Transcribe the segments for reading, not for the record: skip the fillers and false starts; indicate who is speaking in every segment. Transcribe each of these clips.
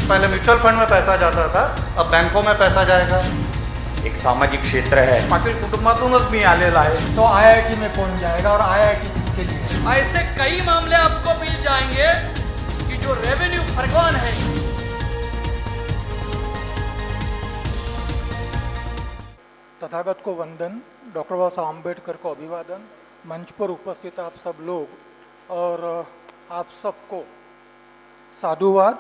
Speaker 1: पहले mutual fund में पैसा जाता था, अब बैंकों में पैसा जाएगा।
Speaker 2: एक सामाजिक क्षेत्र है।
Speaker 3: पाटील कुटुंबातूनच मी आलेला आहे।
Speaker 4: तो आईआईटी में कौन जाएगा और आईआईटी किसके लिए?
Speaker 5: ऐसे कई मामले आपको मिल जाएंगे कि जो रेवेन्यू फरमान है।
Speaker 4: तथागत को वंदन, डॉक्टर बाबा साहब अम्बेडकर को अभिवादन, मंच पर उपस्थित आप सब लोग और आप सबको साधुवाद,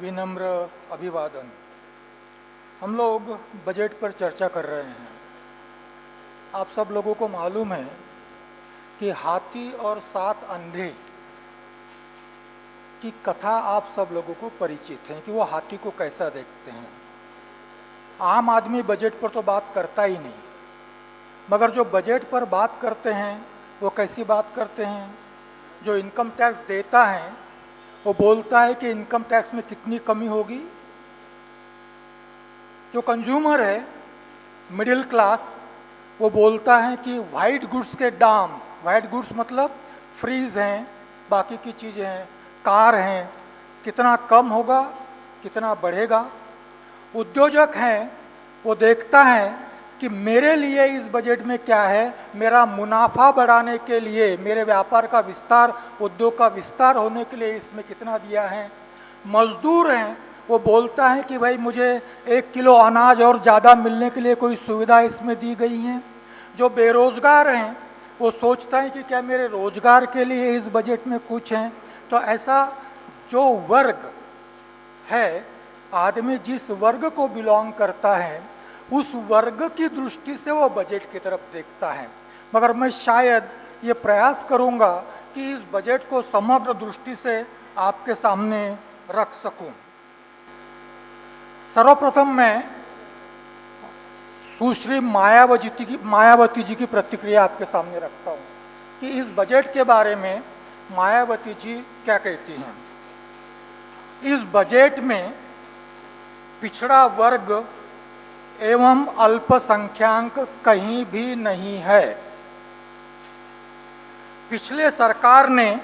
Speaker 4: विनम्र अभिवादन। हम लोग बजट पर चर्चा कर रहे हैं। आप सब लोगों को मालूम है कि हाथी और 7 अंधे की कथा आप सब लोगों को परिचित है कि वो हाथी को कैसा देखते हैं। आम आदमी बजट पर तो बात करता ही नहीं, मगर जो बजट पर बात करते हैं वो कैसी बात करते हैं। जो इनकम टैक्स देता है वो बोलता है कि इनकम टैक्स में कितनी कमी होगी। जो कंज्यूमर है, मिडिल क्लास, वो बोलता है कि वाइट गुड्स के दाम, वाइट गुड्स मतलब फ्रीज हैं, बाकी की चीज़ें हैं, कार हैं, कितना कम होगा, कितना बढ़ेगा। उद्योजक हैं, वो देखता है कि मेरे लिए इस बजट में क्या है, मेरा मुनाफा बढ़ाने के लिए, मेरे व्यापार का विस्तार, उद्योग का विस्तार होने के लिए इसमें कितना दिया है। मजदूर हैं, वो बोलता है कि भाई मुझे 1 किलो अनाज और ज़्यादा मिलने के लिए कोई सुविधा इसमें दी गई है। जो बेरोज़गार हैं वो सोचता है कि क्या मेरे रोज़गार के लिए इस बजट में कुछ है। तो ऐसा जो वर्ग है, आदमी जिस वर्ग को बिलोंग करता है उस वर्ग की दृष्टि से वो बजट की तरफ देखता है। मगर मैं शायद ये प्रयास करूँगा कि इस बजट को समग्र दृष्टि से आपके सामने रख सकूँ। सर्वप्रथम मैं सुश्री मायावती जी की प्रतिक्रिया आपके सामने रखता हूँ कि इस बजट के बारे में मायावती जी क्या कहती हैं। इस बजट में पिछड़ा वर्ग एवं अल्पसंख्याक कहीं भी नहीं है। पिछले सरकार ने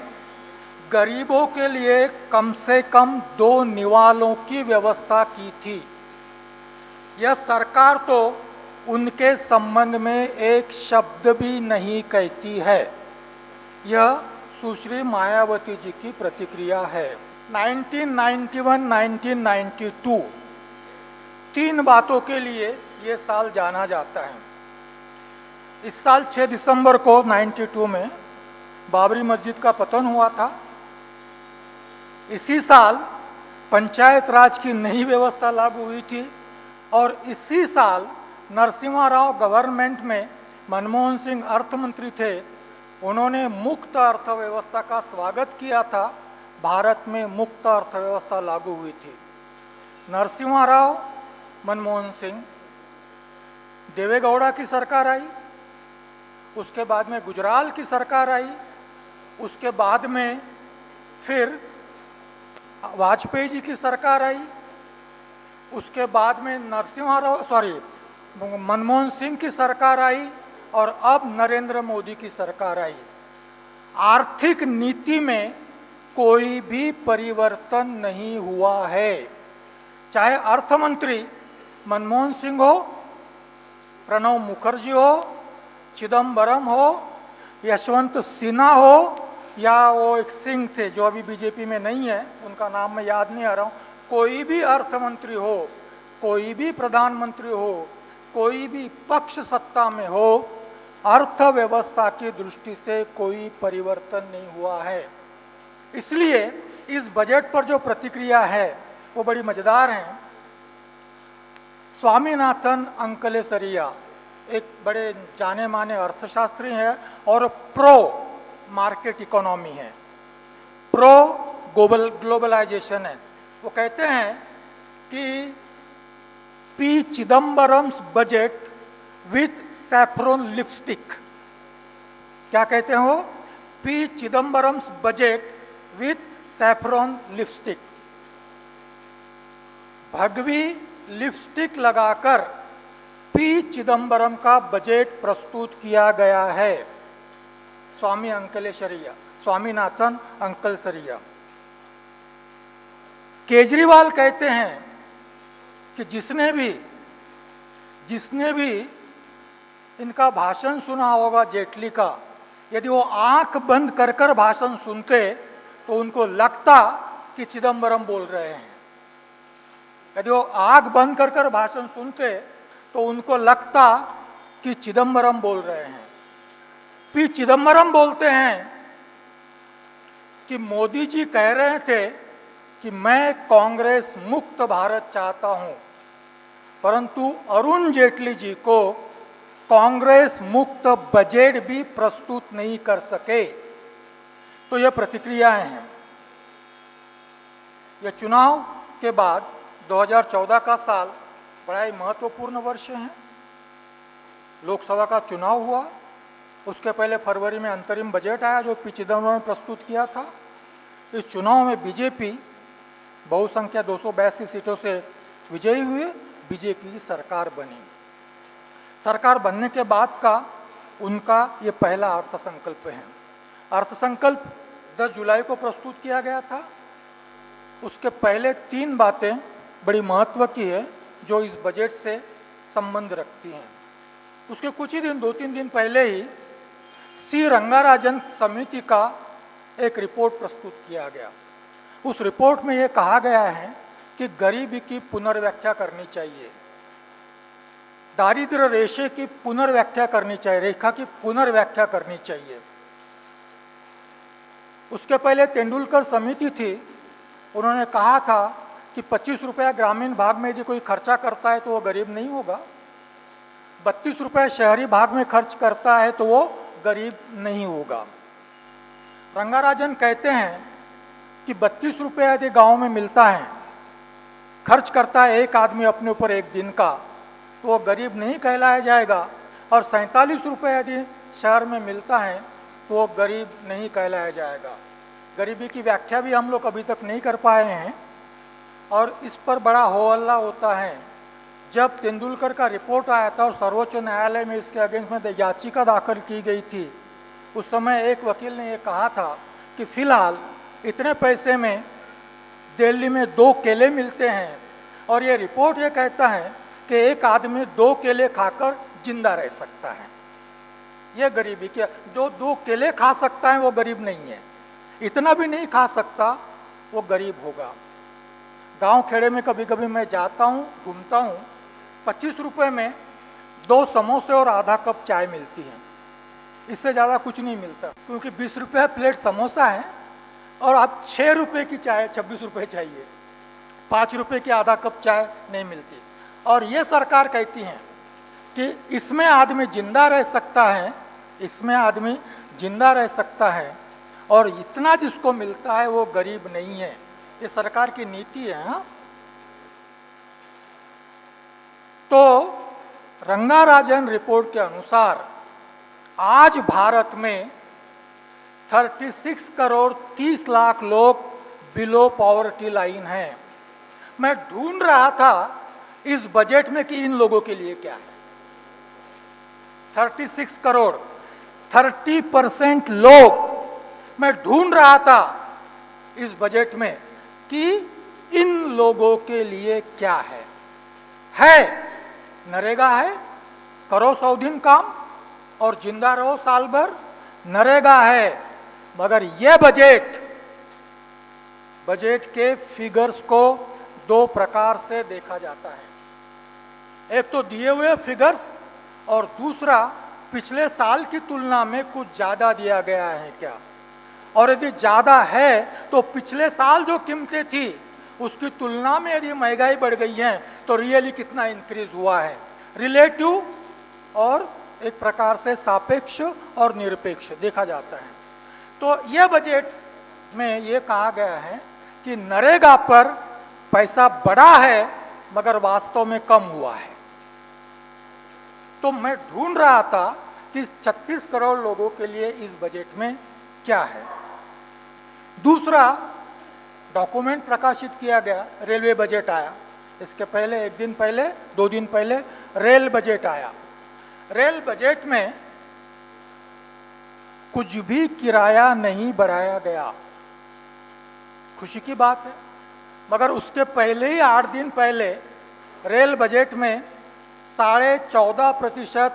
Speaker 4: गरीबों के लिए कम से कम 2 निवालों की व्यवस्था की थी। यह सरकार तो उनके संबंध में एक शब्द भी नहीं कहती है। यह सुश्री मायावती जी की प्रतिक्रिया है। 1991-1992 3 बातों के लिए ये साल जाना जाता है। इस साल 6 दिसंबर को 92 में बाबरी मस्जिद का पतन हुआ था। इसी साल पंचायत राज की नई व्यवस्था लागू हुई थी और इसी साल नरसिम्हा राव गवर्नमेंट में मनमोहन सिंह अर्थमंत्री थे। उन्होंने मुक्त अर्थव्यवस्था का स्वागत किया था। भारत में मुक्त अर्थव्यवस्था लागू हुई थी। नरसिम्हा राव, मनमोहन सिंह, देवेगौड़ा की सरकार आई, उसके बाद में गुजराल की सरकार आई, उसके बाद में फिर वाजपेयी जी की सरकार आई, उसके बाद में मनमोहन सिंह की सरकार आई और अब नरेंद्र मोदी की सरकार आई। आर्थिक नीति में कोई भी परिवर्तन नहीं हुआ है। चाहे अर्थमंत्री मनमोहन सिंह हो, प्रणब मुखर्जी हो, चिदम्बरम हो, यशवंत सिन्हा हो, या वो एक सिंह थे जो अभी बीजेपी में नहीं है, उनका नाम मैं याद नहीं आ रहा हूँ। कोई भी अर्थमंत्री हो, कोई भी प्रधानमंत्री हो, कोई भी पक्ष सत्ता में हो, अर्थव्यवस्था की दृष्टि से कोई परिवर्तन नहीं हुआ है। इसलिए इस बजट पर जो प्रतिक्रिया है वो बड़ी मजेदार है। स्वामीनाथन अंकलेसरिया एक बड़े जाने माने अर्थशास्त्री हैं और प्रो मार्केट इकोनॉमी है, प्रो ग्लोबलाइजेशन है। वो कहते हैं कि P Chidambaram's budget with saffron lipstick. क्या कहते हैं वो? P Chidambaram's budget with saffron lipstick. भगवी लिपस्टिक लगाकर पी चिदम्बरम का बजट प्रस्तुत किया गया है। स्वामीनाथन अंकलेसरिया। केजरीवाल कहते हैं कि जिसने भी इनका भाषण सुना होगा जेटली का, यदि वो आंख बंद कर कर भाषण सुनते तो उनको लगता कि चिदम्बरम बोल रहे हैं। यदि वो आंख बंद कर कर भाषण सुनते तो उनको लगता कि चिदम्बरम बोल रहे हैं। पी चिदम्बरम बोलते हैं कि मोदी जी कह रहे थे कि मैं कांग्रेस मुक्त भारत चाहता हूं, परंतु अरुण जेटली जी को कांग्रेस मुक्त बजट भी प्रस्तुत नहीं कर सके। तो यह प्रतिक्रियाएं हैं। यह चुनाव के बाद 2014 का साल बड़ा ही महत्वपूर्ण वर्ष है। लोकसभा का चुनाव हुआ, उसके पहले फरवरी में अंतरिम बजट आया जो पी चिदम्बरम ने प्रस्तुत किया था। इस चुनाव में बीजेपी बहुसंख्या 282 सीटों से विजयी हुए, बीजेपी की सरकार बनी। सरकार बनने के बाद का उनका ये पहला अर्थसंकल्प है। अर्थसंकल्प 10 जुलाई को प्रस्तुत किया गया था। उसके पहले 3 बातें बड़ी महत्व की है जो इस बजट से संबंध रखती हैं। उसके कुछ ही दिन 2-3 दिन पहले ही सी रंगाराजन समिति का एक रिपोर्ट प्रस्तुत किया गया। उस रिपोर्ट में यह कहा गया है कि गरीबी की पुनर्व्याख्या करनी चाहिए, दारिद्र्य रेशे की पुनर्व्याख्या करनी चाहिए, रेखा की पुनर्व्याख्या करनी चाहिए। उसके पहले तेंदुलकर समिति थी, उन्होंने कहा था कि 25 रुपया ग्रामीण भाग में यदि कोई खर्चा करता है तो वो गरीब नहीं होगा, 32 रुपये शहरी भाग में खर्च करता है तो वो गरीब नहीं होगा। रंगाराजन कहते हैं कि 32 रुपये यदि गांव में मिलता है, खर्च करता है एक आदमी अपने ऊपर एक दिन का, तो वो गरीब नहीं कहलाया जाएगा, और 47 रुपये यदि शहर में मिलता है तो वो गरीब नहीं कहलाया जाएगा। गरीबी की व्याख्या भी हम लोग अभी तक नहीं कर पाए हैं और इस पर बड़ा हो हल्ला होता है। जब तेंदुलकर का रिपोर्ट आया था और सर्वोच्च न्यायालय में इसके अगेंस्ट में याचिका दाखिल की गई थी, उस समय एक वकील ने यह कहा था कि फिलहाल इतने पैसे में दिल्ली में 2 केले मिलते हैं और ये रिपोर्ट ये कहता है कि एक आदमी 2 केले खाकर जिंदा रह सकता है। ये गरीबी क्या, जो 2 केले खा सकता है वो गरीब नहीं है, इतना भी नहीं खा सकता वो गरीब होगा। गांव खेड़े में कभी कभी मैं जाता हूँ, घूमता हूँ, 25 रुपये में 2 समोसे और आधा कप चाय मिलती है, इससे ज़्यादा कुछ नहीं मिलता, क्योंकि 20 रुपये प्लेट समोसा है और आप 6 रुपये की चाय 26 रुपये चाहिए, 5 रुपये की आधा कप चाय नहीं मिलती। और ये सरकार कहती है कि इसमें आदमी जिंदा रह सकता है, इसमें आदमी जिंदा रह सकता है और इतना जिसको मिलता है वो गरीब नहीं है। ये सरकार की नीति है। हाँ? तो रंगाराजन रिपोर्ट के अनुसार आज भारत में 36 करोड़ 30 लाख लोग बिलो पॉवर्टी लाइन हैं। मैं ढूंढ रहा था इस बजट में कि इन लोगों के लिए क्या है। 36 करोड़ 30% लोग, मैं ढूंढ रहा था इस बजट में कि इन लोगों के लिए क्या है। नरेगा है, करो 100 दिन काम और जिंदा रहो साल भर, नरेगा है। मगर यह बजट के फिगर्स को 2 प्रकार से देखा जाता है। एक तो दिए हुए फिगर्स और दूसरा पिछले साल की तुलना में कुछ ज्यादा दिया गया है क्या, और यदि ज्यादा है तो पिछले साल जो कीमतें थी उसकी तुलना में यदि महंगाई बढ़ गई है तो रियली कितना इंक्रीज हुआ है। रिलेटिव और एक प्रकार से सापेक्ष और निरपेक्ष देखा जाता है। तो यह बजट में ये कहा गया है कि नरेगा पर पैसा बढ़ा है मगर वास्तव में कम हुआ है। तो मैं ढूंढ रहा था कि 36 करोड़ लोगों के लिए इस बजट में क्या है। दूसरा डॉक्यूमेंट प्रकाशित किया गया, रेलवे बजट आया। इसके पहले 1 दिन पहले 2 दिन पहले रेल बजट आया। रेल बजट में कुछ भी किराया नहीं बढ़ाया गया। खुशी की बात है, मगर उसके पहले ही 8 दिन पहले रेल बजट में 14.5%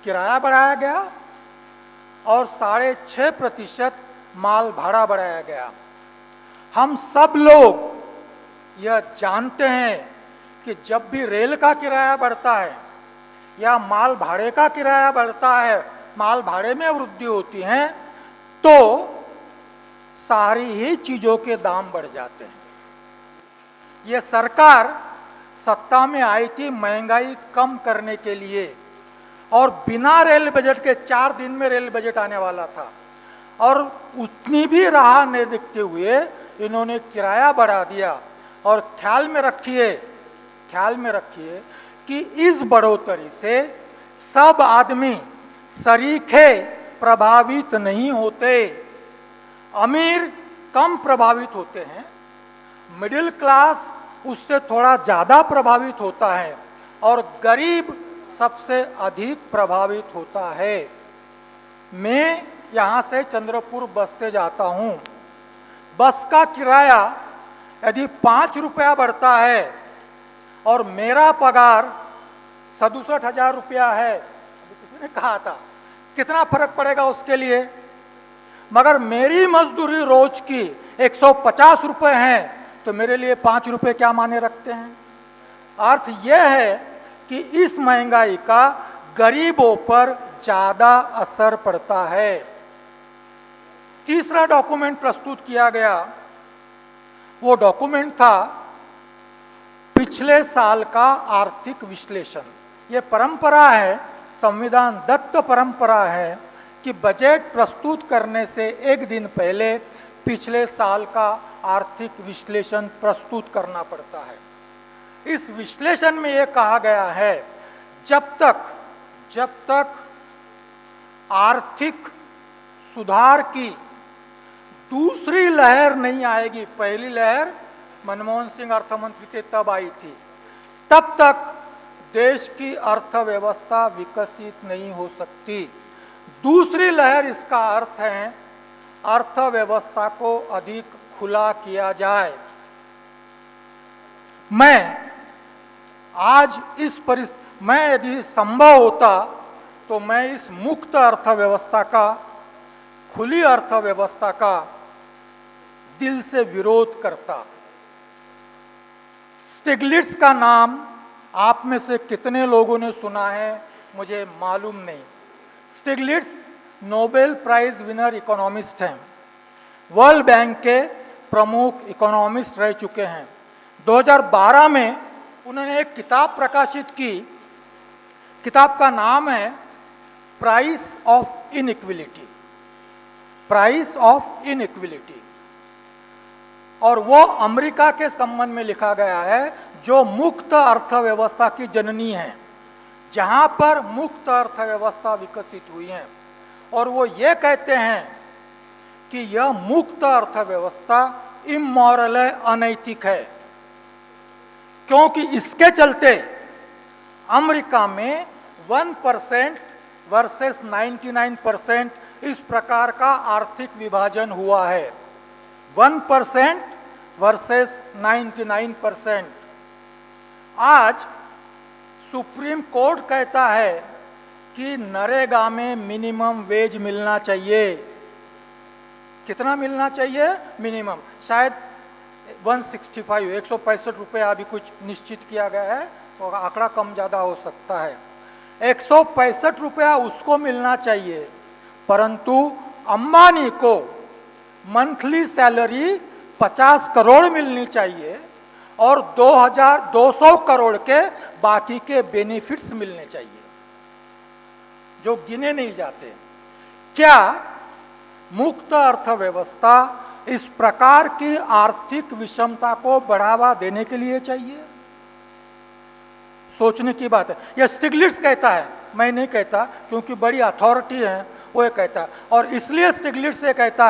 Speaker 4: किराया बढ़ाया गया और 6.5% माल भाड़ा बढ़ाया गया। हम सब लोग यह जानते हैं कि जब भी रेल का किराया बढ़ता है या माल भाड़े का किराया बढ़ता है, माल भाड़े में वृद्धि होती है, तो सारी ही चीजों के दाम बढ़ जाते हैं। ये सरकार सत्ता में आई थी महंगाई कम करने के लिए, और बिना रेल बजट के 4 दिन में रेल बजट आने वाला था, और उतनी भी राह नहीं देखते हुए इन्होंने किराया बढ़ा दिया। और ख्याल में रखिए कि इस बढ़ोतरी से सब आदमी सरीखे प्रभावित नहीं होते। अमीर कम प्रभावित होते हैं, मिडिल क्लास उससे थोड़ा ज्यादा प्रभावित होता है, और गरीब सबसे अधिक प्रभावित होता है। मैं यहाँ से चंद्रपुर बस से जाता हूँ। बस का किराया यदि 5 रुपया बढ़ता है और मेरा पगार 67,000 रुपया है, अभी किसी ने कहा था, कितना फर्क पड़ेगा उसके लिए? मगर मेरी मजदूरी रोज की 150 रुपये है, तो मेरे लिए 5 रुपये क्या माने रखते हैं? अर्थ यह है कि इस महंगाई का गरीबों पर ज्यादा असर पड़ता है। तीसरा डॉक्यूमेंट प्रस्तुत किया गया, वो डॉक्यूमेंट था पिछले साल का आर्थिक विश्लेषण। ये परंपरा है, संविधान दत्त परंपरा है कि बजट प्रस्तुत करने से एक दिन पहले पिछले साल का आर्थिक विश्लेषण प्रस्तुत करना पड़ता है। इस विश्लेषण में यह कहा गया है, जब तक आर्थिक सुधार की दूसरी लहर नहीं आएगी, पहली लहर मनमोहन सिंह अर्थमंत्री थे तब आई थी, तब तक देश की अर्थव्यवस्था विकसित नहीं हो सकती। दूसरी लहर, इसका अर्थ है अर्थव्यवस्था को अधिक खुला किया जाए। मैं आज मैं यदि संभव होता तो मैं इस मुक्त अर्थव्यवस्था का, खुली अर्थव्यवस्था का दिल से विरोध करता। स्टिग्लिट्स का नाम आप में से कितने लोगों ने सुना है मुझे मालूम नहीं। स्टिग्लिट्स नोबेल प्राइज विनर इकोनॉमिस्ट हैं, वर्ल्ड बैंक के प्रमुख इकोनॉमिस्ट रह चुके हैं। 2012 में उन्होंने एक किताब प्रकाशित की, किताब का नाम है प्राइस ऑफ इनइक्विलिटी, प्राइस ऑफ इनइक्विलिटी, और वो अमेरिका के संबंध में लिखा गया है, जो मुक्त अर्थव्यवस्था की जननी है, जहां पर मुक्त अर्थव्यवस्था विकसित हुई है। और वो ये कहते हैं कि यह मुक्त अर्थव्यवस्था इमोरल है, अनैतिक है, क्योंकि इसके चलते अमेरिका में 1% वर्सेस 99% इस प्रकार का आर्थिक विभाजन हुआ है। 1% वर्सेस 99%। आज सुप्रीम कोर्ट कहता है कि नरेगा में मिनिमम वेज मिलना चाहिए। कितना मिलना चाहिए मिनिमम? शायद 165, 165 रुपया अभी कुछ निश्चित किया गया है, तो आंकड़ा कम ज़्यादा हो सकता है। 165 रुपया उसको मिलना चाहिए, परंतु अंबानी को मंथली सैलरी 50 करोड़ मिलनी चाहिए और 2200 करोड़ के बाकी के बेनिफिट्स मिलने चाहिए, जो गिने नहीं जाते। क्या मुक्त अर्थव्यवस्था इस प्रकार की आर्थिक विषमता को बढ़ावा देने के लिए चाहिए? सोचने की बात है। यह स्टिग्लिट्स कहता है, मैं नहीं कहता, क्योंकि बड़ी अथॉरिटी है वो ये कहता है। और इसलिए स्टिग्लिट्स से कहता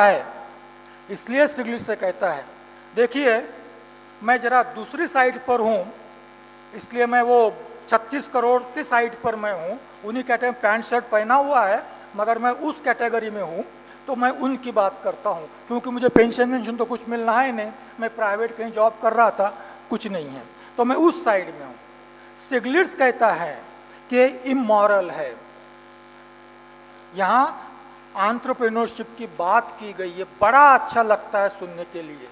Speaker 4: है, देखिए मैं जरा दूसरी साइड पर हूं, इसलिए मैं वो 36 करोड़ की साइड पर मैं हूं, उन्हीं कैटेगरी में पैंट शर्ट पहना हुआ है, मगर मैं उस कैटेगरी में हूं। तो मैं उनकी बात करता हूँ, क्योंकि मुझे पेंशन तो कुछ मिलना है नहीं, मैं प्राइवेट कहीं जॉब कर रहा था, कुछ नहीं है, तो मैं उस साइड में हूँ। स्टिग्लिट्स कहता है कि इमोरल है। यहाँ एंटरप्रेन्योरशिप की बात की गई है, बड़ा अच्छा लगता है सुनने के लिए।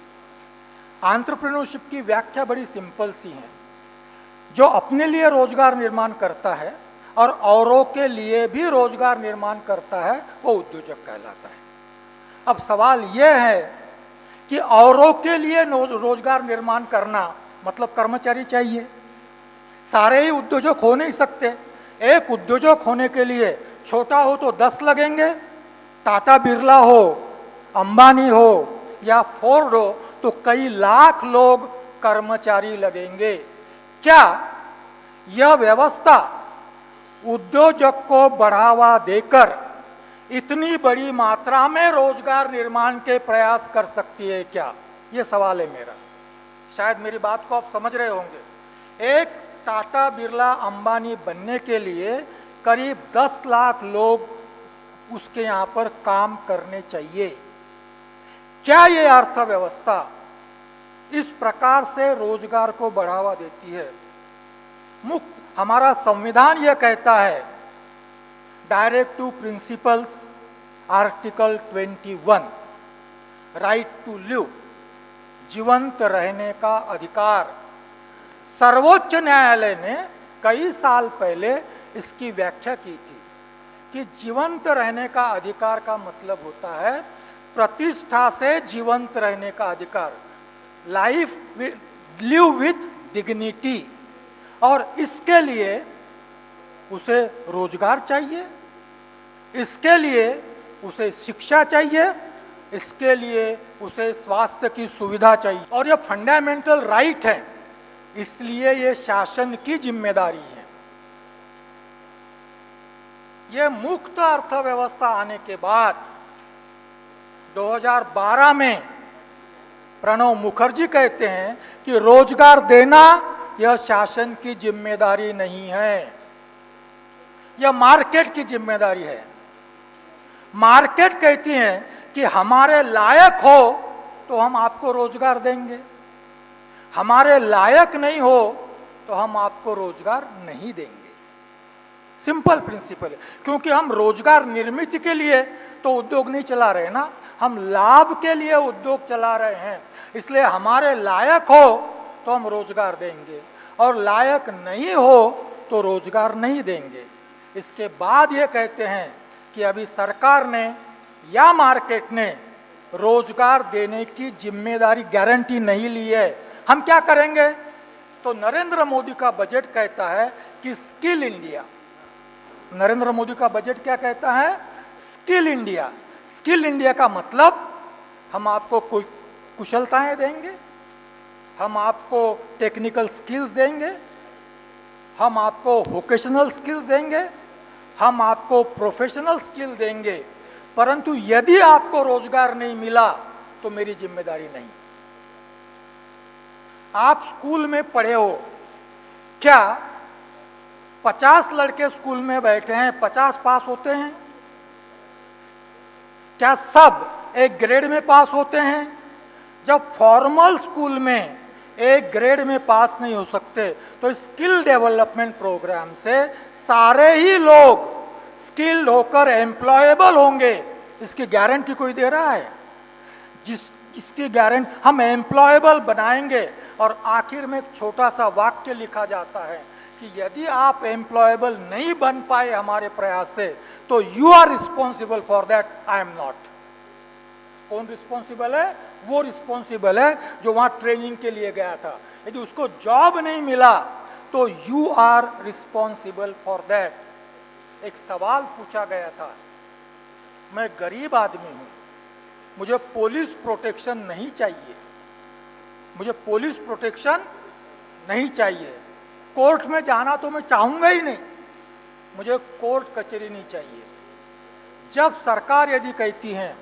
Speaker 4: एंटरप्रेन्योरशिप की व्याख्या बड़ी सिंपल सी है, जो अपने लिए रोजगार निर्माण करता है और औरों के लिए भी रोजगार निर्माण करता है, वो उद्योजक कहलाता है। अब सवाल यह है कि औरों के लिए रोजगार निर्माण करना मतलब कर्मचारी चाहिए। सारे ही उद्योजक हो नहीं सकते। एक उद्योजक होने के लिए छोटा हो तो 10 लगेंगे, टाटा बिरला हो, अंबानी हो या फोर्ड हो तो कई लाख लोग कर्मचारी लगेंगे। क्या यह व्यवस्था उद्योजक को बढ़ावा देकर इतनी बड़ी मात्रा में रोजगार निर्माण के प्रयास कर सकती है क्या? ये सवाल है मेरा। शायद मेरी बात को आप समझ रहे होंगे। एक टाटा बिरला अंबानी बनने के लिए करीब 10 लाख लोग उसके यहाँ पर काम करने चाहिए। क्या ये अर्थव्यवस्था इस प्रकार से रोजगार को बढ़ावा देती है? मुक्त हमारा संविधान यह कहता है, directive principles article 21, right to live, जीवंत रहने का अधिकार। सर्वोच्च न्यायालय ने कई साल पहले इसकी व्याख्या की थी कि जीवंत रहने का अधिकार का मतलब होता है प्रतिष्ठा से जीवंत रहने का अधिकार, लाइफ लिव विथ डिग्निटी। और इसके लिए उसे रोजगार चाहिए, इसके लिए उसे शिक्षा चाहिए, इसके लिए उसे स्वास्थ्य की सुविधा चाहिए। और यह फंडामेंटल राइट है, इसलिए ये शासन की जिम्मेदारी है। ये मुक्त अर्थव्यवस्था आने के बाद 2012 में प्रणब मुखर्जी कहते हैं कि रोजगार देना यह शासन की जिम्मेदारी नहीं है, यह मार्केट की जिम्मेदारी है। मार्केट कहती है कि हमारे लायक हो तो हम आपको रोजगार देंगे, हमारे लायक नहीं हो तो हम आपको रोजगार नहीं देंगे। सिंपल प्रिंसिपल है। क्योंकि हम रोजगार निर्मित के लिए तो उद्योग नहीं चला रहे ना, हम लाभ के लिए उद्योग चला रहे हैं। इसलिए हमारे लायक हो तो हम रोजगार देंगे और लायक नहीं हो तो रोजगार नहीं देंगे। इसके बाद ये कहते हैं कि अभी सरकार ने या मार्केट ने रोजगार देने की जिम्मेदारी गारंटी नहीं ली है, हम क्या करेंगे? तो नरेंद्र मोदी का बजट कहता है कि स्किल इंडिया। नरेंद्र मोदी का बजट क्या कहता है? Skill India. स्किल इंडिया का मतलब हम आपको कोई कुशलताएं देंगे, हम आपको टेक्निकल स्किल्स देंगे, हम आपको वोकेशनल स्किल्स देंगे, हम आपको प्रोफेशनल स्किल देंगे, परंतु यदि आपको रोजगार नहीं मिला तो मेरी जिम्मेदारी नहीं। आप स्कूल में पढ़े हो, क्या 50 लड़के स्कूल में बैठे हैं, 50 पास होते हैं? क्या सब एक ग्रेड में पास होते हैं? जब फॉर्मल स्कूल में एक ग्रेड में पास नहीं हो सकते तो स्किल डेवलपमेंट प्रोग्राम से सारे ही लोग स्किल्ड होकर एम्प्लॉयबल होंगे, इसकी गारंटी कोई दे रहा है? इसकी गारंटी हम एम्प्लॉयबल बनाएंगे। और आखिर में एक छोटा सा वाक्य लिखा जाता है कि यदि आप एम्प्लॉयबल नहीं बन पाए हमारे प्रयास से तो you are responsible for that, I am not. कौन रिस्पॉन्सिबल है? वो रिस्पॉन्सिबल है जो वहां ट्रेनिंग के लिए गया था। यदि उसको जॉब नहीं मिला तो you are responsible for that. एक सवाल पूछा गया था, मैं गरीब आदमी हूं, मुझे पुलिस प्रोटेक्शन नहीं चाहिए, मुझे पुलिस प्रोटेक्शन नहीं चाहिए, कोर्ट में जाना तो मैं चाहूंगा ही नहीं, मुझे कोर्ट कचहरी नहीं चाहिए। जब सरकार यदि कहती है,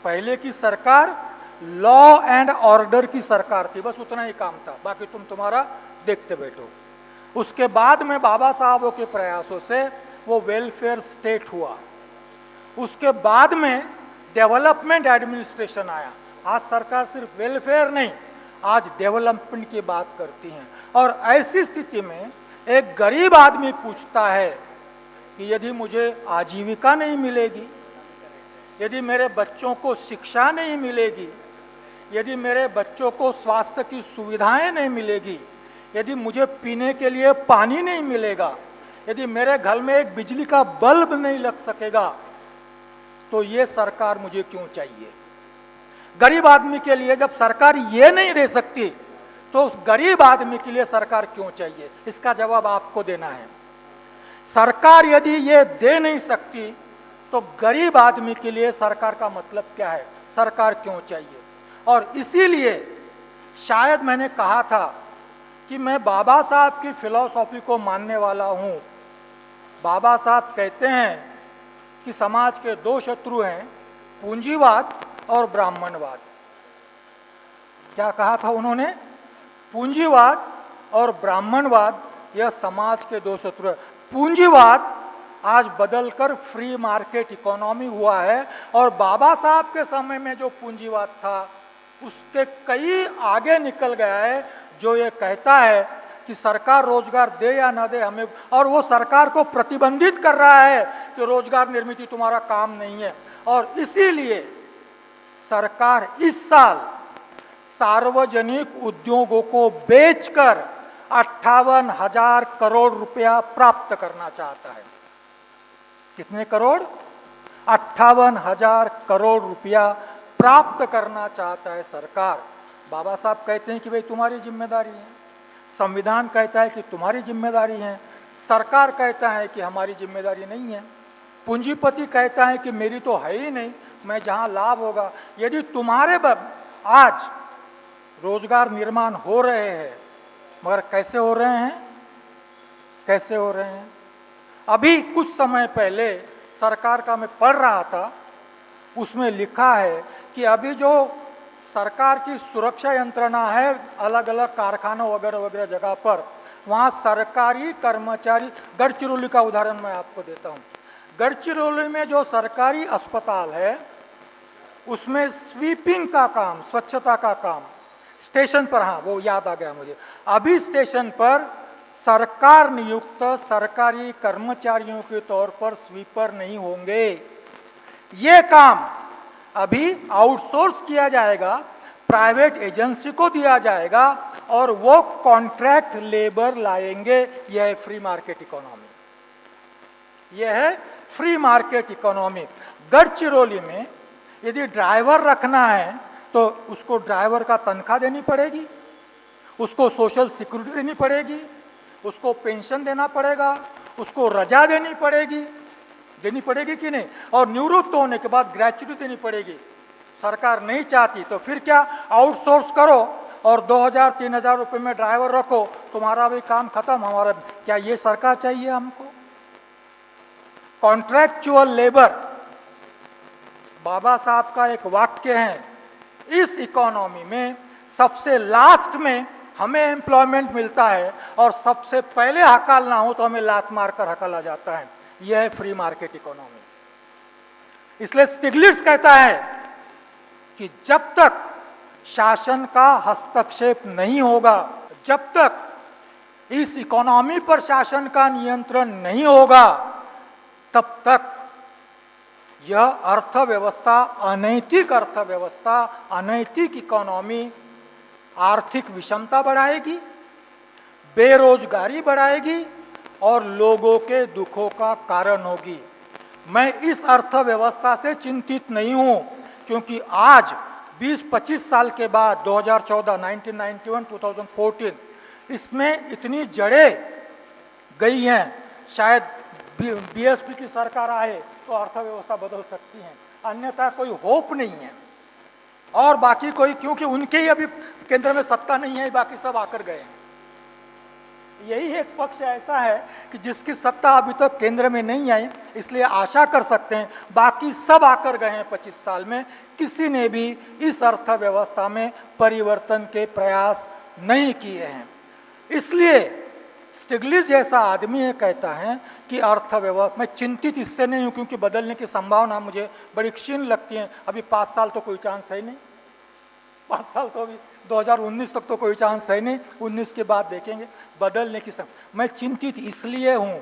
Speaker 4: पहले की सरकार लॉ एंड ऑर्डर की सरकार थी, बस उतना ही काम था, बाकी तुम तुम्हारा देखते बैठो। उसके बाद में बाबा साहबों के प्रयासों से वो वेलफेयर स्टेट हुआ। उसके बाद में डेवलपमेंट एडमिनिस्ट्रेशन आया। आज सरकार सिर्फ वेलफेयर नहीं, आज डेवलपमेंट की बात करती है। और ऐसी स्थिति में एक गरीब आदमी पूछता है कि यदि मुझे आजीविका नहीं मिलेगी, यदि मेरे बच्चों को शिक्षा नहीं मिलेगी, यदि मेरे बच्चों को स्वास्थ्य की सुविधाएं नहीं मिलेगी, यदि मुझे पीने के लिए पानी नहीं मिलेगा, यदि मेरे घर में एक बिजली का बल्ब नहीं लग सकेगा, तो ये सरकार मुझे क्यों चाहिए? गरीब आदमी के लिए जब सरकार ये नहीं दे सकती, तो उस गरीब आदमी के लिए सरकार क्यों चाहिए? इसका जवाब आपको देना है। सरकार यदि ये दे नहीं सकती, तो गरीब आदमी के लिए सरकार का मतलब क्या है? सरकार क्यों चाहिए? और इसीलिए शायद मैंने कहा था कि मैं बाबा साहब की फिलॉसफी को मानने वाला हूं। बाबा साहब कहते हैं कि समाज के दो शत्रु हैं, पूंजीवाद और ब्राह्मणवाद। क्या कहा था उन्होंने? पूंजीवाद और ब्राह्मणवाद यह समाज के दो शत्रु हैं। पूंजीवाद आज बदलकर फ्री मार्केट इकोनॉमी हुआ है, और बाबा साहब के समय में जो पूंजीवाद था उसके कई आगे निकल गया है, जो ये कहता है कि सरकार रोजगार दे या ना दे हमें, और वो सरकार को प्रतिबंधित कर रहा है कि रोजगार निर्मित तुम्हारा काम नहीं है। और इसीलिए सरकार इस साल सार्वजनिक उद्योगों को बेचकर 58,000 करोड़ रुपया प्राप्त करना चाहता है। कितने करोड़? 58,000 करोड़ रुपया प्राप्त करना चाहता है सरकार। बाबा साहब कहते हैं कि भाई तुम्हारी जिम्मेदारी है, संविधान कहता है कि तुम्हारी जिम्मेदारी है, सरकार कहता है कि हमारी जिम्मेदारी नहीं है, पूंजीपति कहता है कि मेरी तो है ही नहीं, मैं जहां लाभ होगा। यदि तुम्हारे आज रोजगार निर्माण हो रहे हैं, मगर कैसे हो रहे हैं? कैसे हो रहे हैं? अभी कुछ समय पहले सरकार का मैं पढ़ रहा था, उसमें लिखा है कि अभी जो सरकार की सुरक्षा यंत्रणा है अलग अलग कारखानों वगैरह वगैरह जगह पर, वहाँ सरकारी कर्मचारी, गढ़चिरौली का उदाहरण मैं आपको देता हूँ। गढ़चिरौली में जो सरकारी अस्पताल है उसमें स्वीपिंग का काम, स्वच्छता का काम स्टेशन पर, हाँ वो याद आ गया मुझे, अभी स्टेशन पर सरकार नियुक्त सरकारी कर्मचारियों के तौर पर स्वीपर नहीं होंगे। ये काम अभी आउटसोर्स किया जाएगा, प्राइवेट एजेंसी को दिया जाएगा और वो कॉन्ट्रैक्ट लेबर लाएंगे। यह है फ्री मार्केट इकोनॉमी। यह है फ्री मार्केट इकोनॉमी। गढ़चिरौली में यदि ड्राइवर रखना है तो उसको ड्राइवर का तनख्वाह देनी पड़ेगी, उसको सोशल सिक्योरिटी देनी पड़ेगी, उसको पेंशन देना पड़ेगा, उसको रजा देनी पड़ेगी कि नहीं, और निवृत्त होने के बाद ग्रेच्युटी देनी पड़ेगी। सरकार नहीं चाहती तो फिर क्या, आउटसोर्स करो और 2,000-3,000 रुपए में ड्राइवर रखो, तुम्हारा भी काम खत्म, हमारा। क्या ये सरकार चाहिए हमको? कॉन्ट्रैक्चुअल लेबर, बाबा साहब का एक वाक्य है, इस इकोनॉमी में सबसे लास्ट में हमें एम्प्लॉयमेंट मिलता है और सबसे पहले हकालना हो तो हमें लात मारकर हकाला जाता है। यह है फ्री मार्केट इकोनॉमी। इसलिए स्टिग्लिट्ज कहता है कि जब तक शासन का हस्तक्षेप नहीं होगा, जब तक इस इकोनॉमी पर शासन का नियंत्रण नहीं होगा, तब तक यह अर्थव्यवस्था अनैतिक अर्थव्यवस्था, अनैतिक इकोनॉमी आर्थिक विषमता बढ़ाएगी, बेरोजगारी बढ़ाएगी और लोगों के दुखों का कारण होगी। मैं इस अर्थव्यवस्था से चिंतित नहीं हूं, क्योंकि आज 20-25 साल के बाद 2014, 1991, 2014 इसमें इतनी जड़ें गई हैं। शायद बीएसपी की सरकार आए तो अर्थव्यवस्था बदल सकती है, अन्यथा कोई होप नहीं है। और बाकी कोई, क्योंकि उनके ही अभी केंद्र में सत्ता नहीं है, बाकी सब आकर गए हैं। यही एक पक्ष ऐसा है कि जिसकी सत्ता अभी तक केंद्र में नहीं आई, इसलिए आशा कर सकते हैं बाकी सब आकर गए हैं 25 साल में, किसी ने भी इस अर्थव्यवस्था में परिवर्तन के प्रयास नहीं किए हैं। इसलिए स्टिग्लिट्ज़ जैसा आदमी ये कहता है कि अर्थव्यवस्था, मैं चिंतित इससे नहीं हूँ क्योंकि बदलने की संभावना मुझे बड़ी क्षीण लगती है। अभी 5 साल तो कोई चांस है नहीं, 5 साल तो अभी 2019 तक तो कोई चांस है नहीं, 19 के बाद देखेंगे बदलने की मैं चिंतित इसलिए हूँ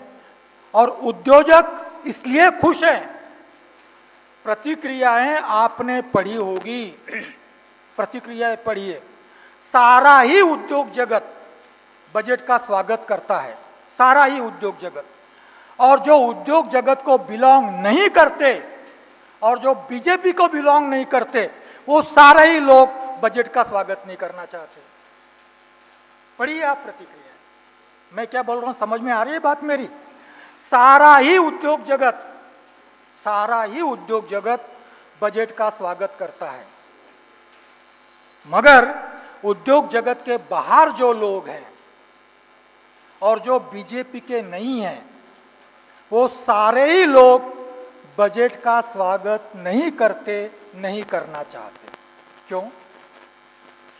Speaker 4: और उद्योजक इसलिए खुश हैं। प्रतिक्रियाएं आपने पढ़ी होगी, प्रतिक्रियाएं पढ़िए। सारा ही उद्योग जगत बजट का स्वागत करता है, सारा ही उद्योग जगत। और जो उद्योग जगत को बिलोंग नहीं करते और जो बीजेपी को बिलोंग नहीं करते, वो सारे ही लोग बजट का स्वागत नहीं करना चाहते। पढ़िए आप प्रतिक्रिया, मैं क्या बोल रहा हूं समझ में आ रही है बात मेरी? सारा ही उद्योग जगत बजट का स्वागत करता है, मगर उद्योग जगत के बाहर जो लोग हैं और जो बीजेपी के नहीं हैं, वो सारे ही लोग बजट का स्वागत नहीं करते, नहीं करना चाहते। क्यों?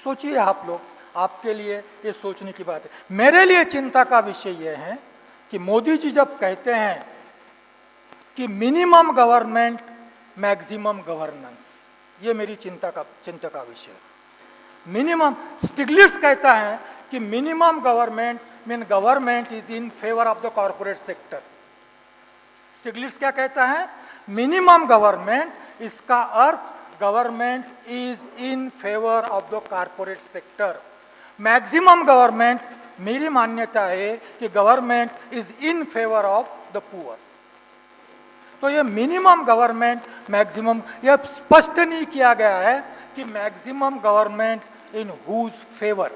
Speaker 4: सोचिए आप लोग, आपके लिए ये सोचने की बात है। मेरे लिए चिंता का विषय यह है कि मोदी जी जब कहते हैं कि मिनिमम गवर्नमेंट मैक्सिमम गवर्नेंस, ये मेरी चिंता का विषय है। मिनिमम, स्टिग्लिट्ज़ कहता है कि minimum government mean government is in favour of the corporate sector. Stiglitz क्या कहता है? मिनिमम गवर्नमेंट, इसका अर्थ government is in favour of the corporate sector. Maximum government, मेरी मान्यता है कि government is in favour of the poor. तो ये मिनिमम गवर्नमेंट मैक्सिमम, यह स्पष्ट नहीं किया गया है कि maximum government in whose favour,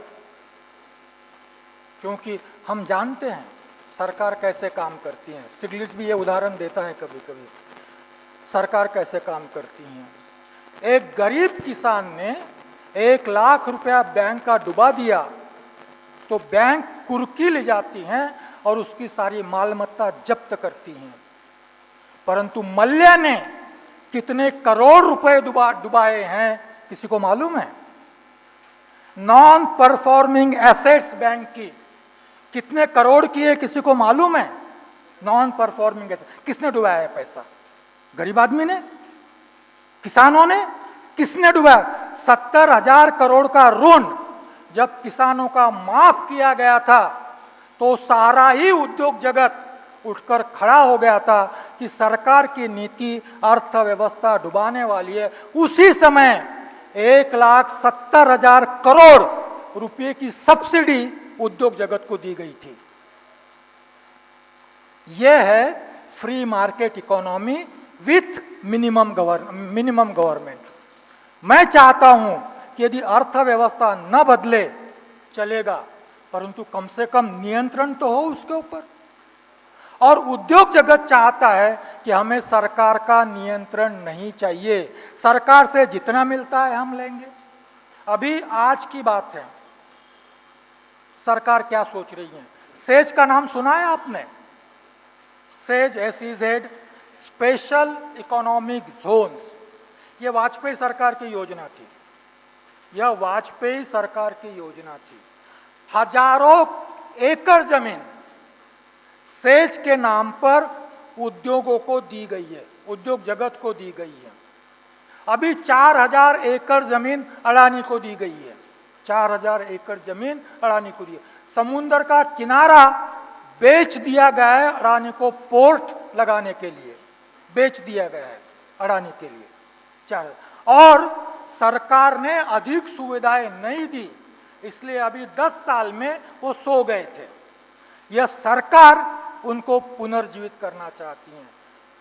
Speaker 4: क्योंकि हम जानते हैं सरकार कैसे काम करती है। स्टिग्लिट्ज़ भी ये उदाहरण देता है कभी कभी, सरकार कैसे काम करती है। एक गरीब किसान ने 1 लाख रुपया बैंक का डुबा दिया तो बैंक कुर्की ले जाती हैं और उसकी सारी मालमत्ता जब्त करती हैं। परंतु मल्ल्या ने कितने करोड़ रुपए डुबाए हैं किसी को मालूम है? नॉन परफॉर्मिंग एसेट्स बैंक की कितने करोड़ की है किसी को मालूम है? नॉन परफॉर्मिंग एसेट्स किसने डुबाया है पैसा? गरीब आदमी ने, किसानों ने, किसने डुबाया? 70,000 करोड़ का ऋण जब किसानों का माफ किया गया था तो सारा ही उद्योग जगत उठकर खड़ा हो गया था कि सरकार की नीति अर्थव्यवस्था डुबाने वाली है। उसी समय 1,70,000 करोड़ रुपए की सब्सिडी उद्योग जगत को दी गई थी। यह है free market economy with minimum government. मैं चाहता हूं कि यदि अर्थव्यवस्था न बदले चलेगा, परंतु कम से कम नियंत्रण तो हो उसके ऊपर। और उद्योग जगत चाहता है कि हमें सरकार का नियंत्रण नहीं चाहिए, सरकार से जितना मिलता है हम लेंगे। अभी आज की बात है, सरकार क्या सोच रही है? सेज का नाम सुना है आपने? Says, SEZ, special economic zones. यह वाजपेयी सरकार की योजना थी, यह वाजपेयी सरकार की योजना थी। हजारों एकड़ जमीन सेज के नाम पर उद्योगों को दी गई है, उद्योग जगत को दी गई है। अभी 4,000 एकड़ जमीन अडानी को दी गई है, 4,000 एकड़ जमीन अडानी को दी है। समुद्र का किनारा बेच दिया गया है अडानी को, पोर्ट लगाने के लिए बेच दिया गया है अडानी के लिए। और सरकार ने अधिक सुविधाएं नहीं दी, इसलिए अभी 10 साल में वो सो गए थे। यह सरकार उनको पुनर्जीवित करना चाहती है।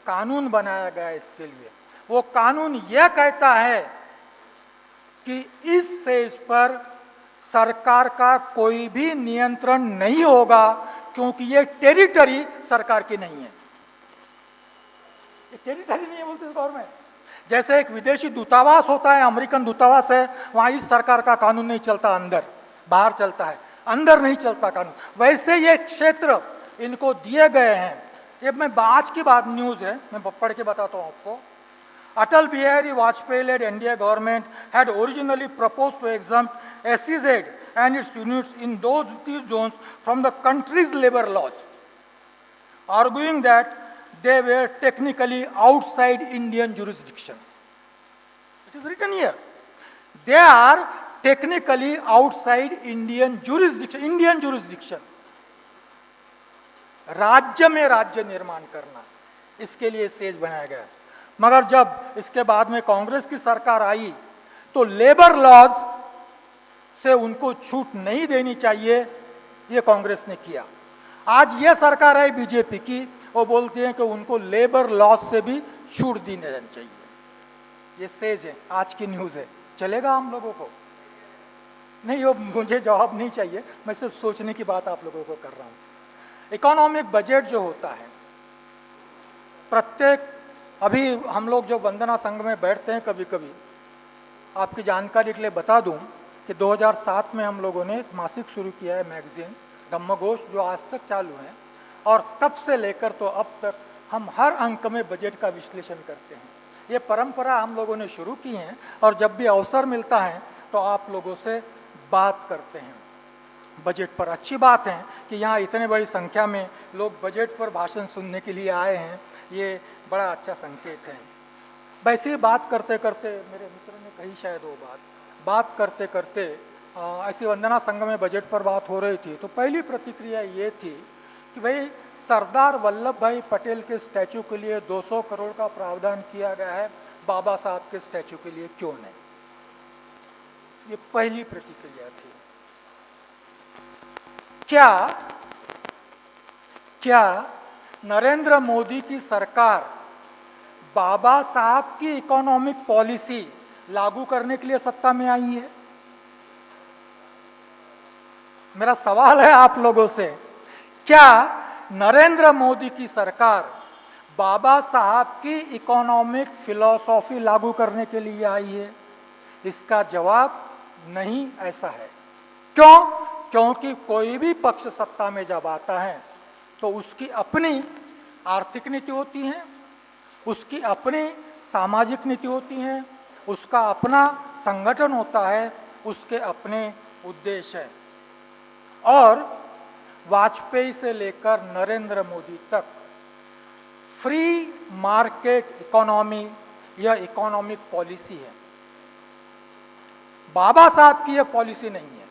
Speaker 4: कानून बनाया गया इसके लिए। वो कानून यह कहता है कि इस सेज पर सरकार का कोई भी नियंत्रण नहीं होगा, क्योंकि ये टेरिटरी सरकार की नहीं है। ये टेरिटरी नहीं है बोलते इस दौर में। जैसे एक विदेशी दूतावास होता है, अमेरिकन दूतावास है, वहां इस सरकार का कानून नहीं चलता, अंदर बाहर चलता है, अंदर नहीं चलता कानून। वैसे ये क्षेत्र इनको दिए गए हैं। ये मैं आज की बात न्यूज है, मैं पढ़ के बताता हूँ आपको। Atal Bihari Vajpayee led NDA government had originally proposed to exempt SEZ and its units in these zones from the country's labor laws, arguing that they were technically outside Indian jurisdiction. It is written here. They are technically outside Indian jurisdiction. Indian jurisdiction. राज्य में राज्य निर्माण करना, इसके लिए says बनाया गया। मगर जब इसके बाद में कांग्रेस की सरकार आई तो लेबर लॉज से उनको छूट नहीं देनी चाहिए, ये कांग्रेस ने किया। आज ये सरकार है बीजेपी की, वो बोलती है कि उनको लेबर लॉज से भी छूट दी जानी चाहिए। ये सेज है, आज की न्यूज है। चलेगा हम लोगों को? नहीं, वो मुझे जवाब नहीं चाहिए, मैं सिर्फ सोचने की बात आप लोगों को कर रहा हूं। इकोनॉमिक बजट जो होता है, प्रत्येक, अभी हम लोग जो वंदना संघ में बैठते हैं, कभी कभी आपकी जानकारी के लिए बता दूं कि 2007 में हम लोगों ने एक मासिक शुरू किया है, मैगजीन धम्मघोष, जो आज तक चालू है, और तब से लेकर तो अब तक हम हर अंक में बजट का विश्लेषण करते हैं। ये परंपरा हम लोगों ने शुरू की है और जब भी अवसर मिलता है तो आप लोगों से बात करते हैं बजट पर। अच्छी बात है कि यहाँ इतने बड़ी संख्या में लोग बजट पर भाषण सुनने के लिए आए हैं, ये बड़ा अच्छा संकेत है। वैसे ही बात करते करते, मेरे मित्र ने कही शायद वो बात करते करते ऐसी वंदना संघ में बजट पर बात हो रही थी, तो पहली प्रतिक्रिया ये थी कि भाई सरदार वल्लभ भाई पटेल के स्टैचू के लिए 200 करोड़ का प्रावधान किया गया है, बाबा साहब के स्टैचू के लिए क्यों नहीं? ये पहली प्रतिक्रिया थी। क्या नरेंद्र मोदी की सरकार बाबा साहब की इकोनॉमिक पॉलिसी लागू करने के लिए सत्ता में आई है? मेरा सवाल है आप लोगों से, क्या नरेंद्र मोदी की सरकार बाबा साहब की इकोनॉमिक फिलॉसफी लागू करने के लिए आई है? इसका जवाब नहीं ऐसा है। क्यों? क्योंकि कोई भी पक्ष सत्ता में जब आता है तो उसकी अपनी आर्थिक नीति होती है, उसकी अपनी सामाजिक नीति होती है, उसका अपना संगठन होता है, उसके अपने उद्देश्य है। और वाजपेयी से लेकर नरेंद्र मोदी तक फ्री मार्केट इकोनॉमी यह इकोनॉमिक पॉलिसी है। बाबा साहब की यह पॉलिसी नहीं है।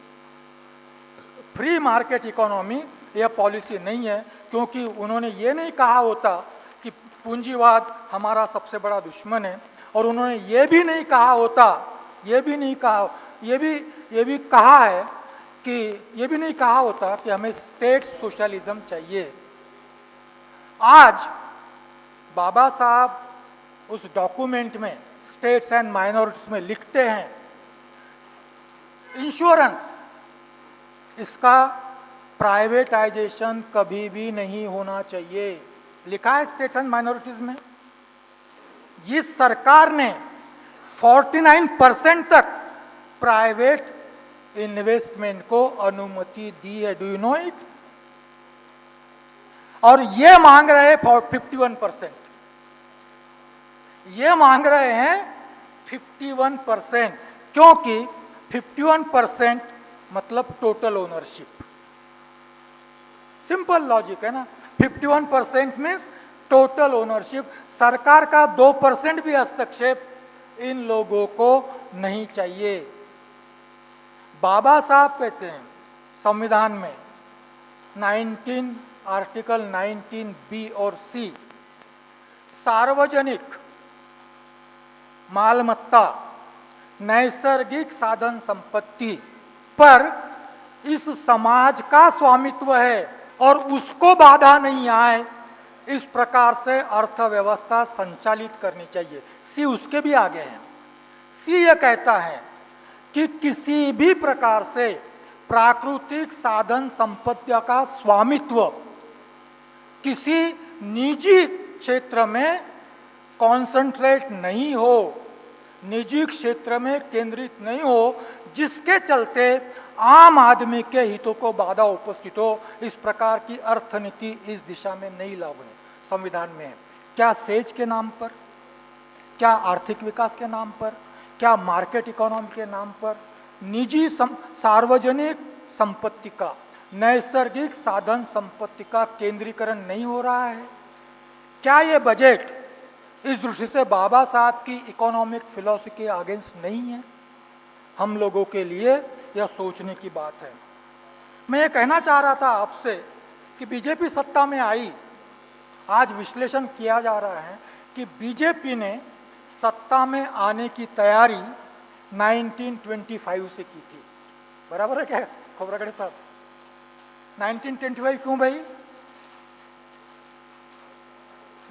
Speaker 4: फ्री मार्केट इकोनॉमी यह पॉलिसी नहीं है, क्योंकि उन्होंने ये नहीं कहा होता कि पूंजीवाद हमारा सबसे बड़ा दुश्मन है, और उन्होंने ये भी नहीं कहा होता, ये भी कहा होता कि हमें स्टेट सोशलिज्म चाहिए। आज बाबा साहब उस डॉक्यूमेंट में स्टेट्स एंड माइनॉरिटीज में लिखते हैं, इंश्योरेंस, इसका प्राइवेटाइजेशन कभी भी नहीं होना चाहिए, लिखा है स्टेट्स एंड माइनॉरिटीज में। इस सरकार ने 49% तक प्राइवेट इन्वेस्टमेंट को अनुमति दी है। Do you know it? और ये मांग रहे हैं 51%, ये मांग रहे हैं 51%, क्योंकि 51% मतलब टोटल ओनरशिप। सिंपल लॉजिक है ना, 51% मीन्स टोटल ओनरशिप। सरकार का 2% भी हस्तक्षेप इन लोगों को नहीं चाहिए। बाबा साहब कहते हैं संविधान में आर्टिकल 19B और C, सार्वजनिक मालमत्ता, नैसर्गिक साधन संपत्ति पर इस समाज का स्वामित्व है और उसको बाधा नहीं आए, इस प्रकार से अर्थव्यवस्था संचालित करनी चाहिए। सी उसके भी आगे है। सी यह कहता है कि किसी भी प्रकार से प्राकृतिक साधन संपत्ति का स्वामित्व किसी निजी क्षेत्र में कॉन्सेंट्रेट नहीं हो, निजी क्षेत्र में केंद्रित नहीं हो, जिसके चलते आम आदमी के हितों को बाधा उपस्थित हो। इस प्रकार की अर्थनीति इस दिशा में नहीं लागू है संविधान में। क्या सेज के नाम पर, क्या आर्थिक विकास के नाम पर, क्या मार्केट इकोनॉमी के नाम पर सार्वजनिक संपत्ति का, नैसर्गिक साधन संपत्ति का केंद्रीकरण नहीं हो रहा है? क्या ये बजट इस दृष्टि से बाबा साहब की इकोनॉमिक फिलॉसफी के अगेंस्ट नहीं है? हम लोगों के लिए यह सोचने की बात है। मैं ये कहना चाह रहा था आपसे कि बीजेपी सत्ता में आई, आज विश्लेषण किया जा रहा है कि बीजेपी ने सत्ता में आने की तैयारी 1925 से की थी। बराबर है क्या खोबरागढ़े साहब? 1925 क्यों भाई?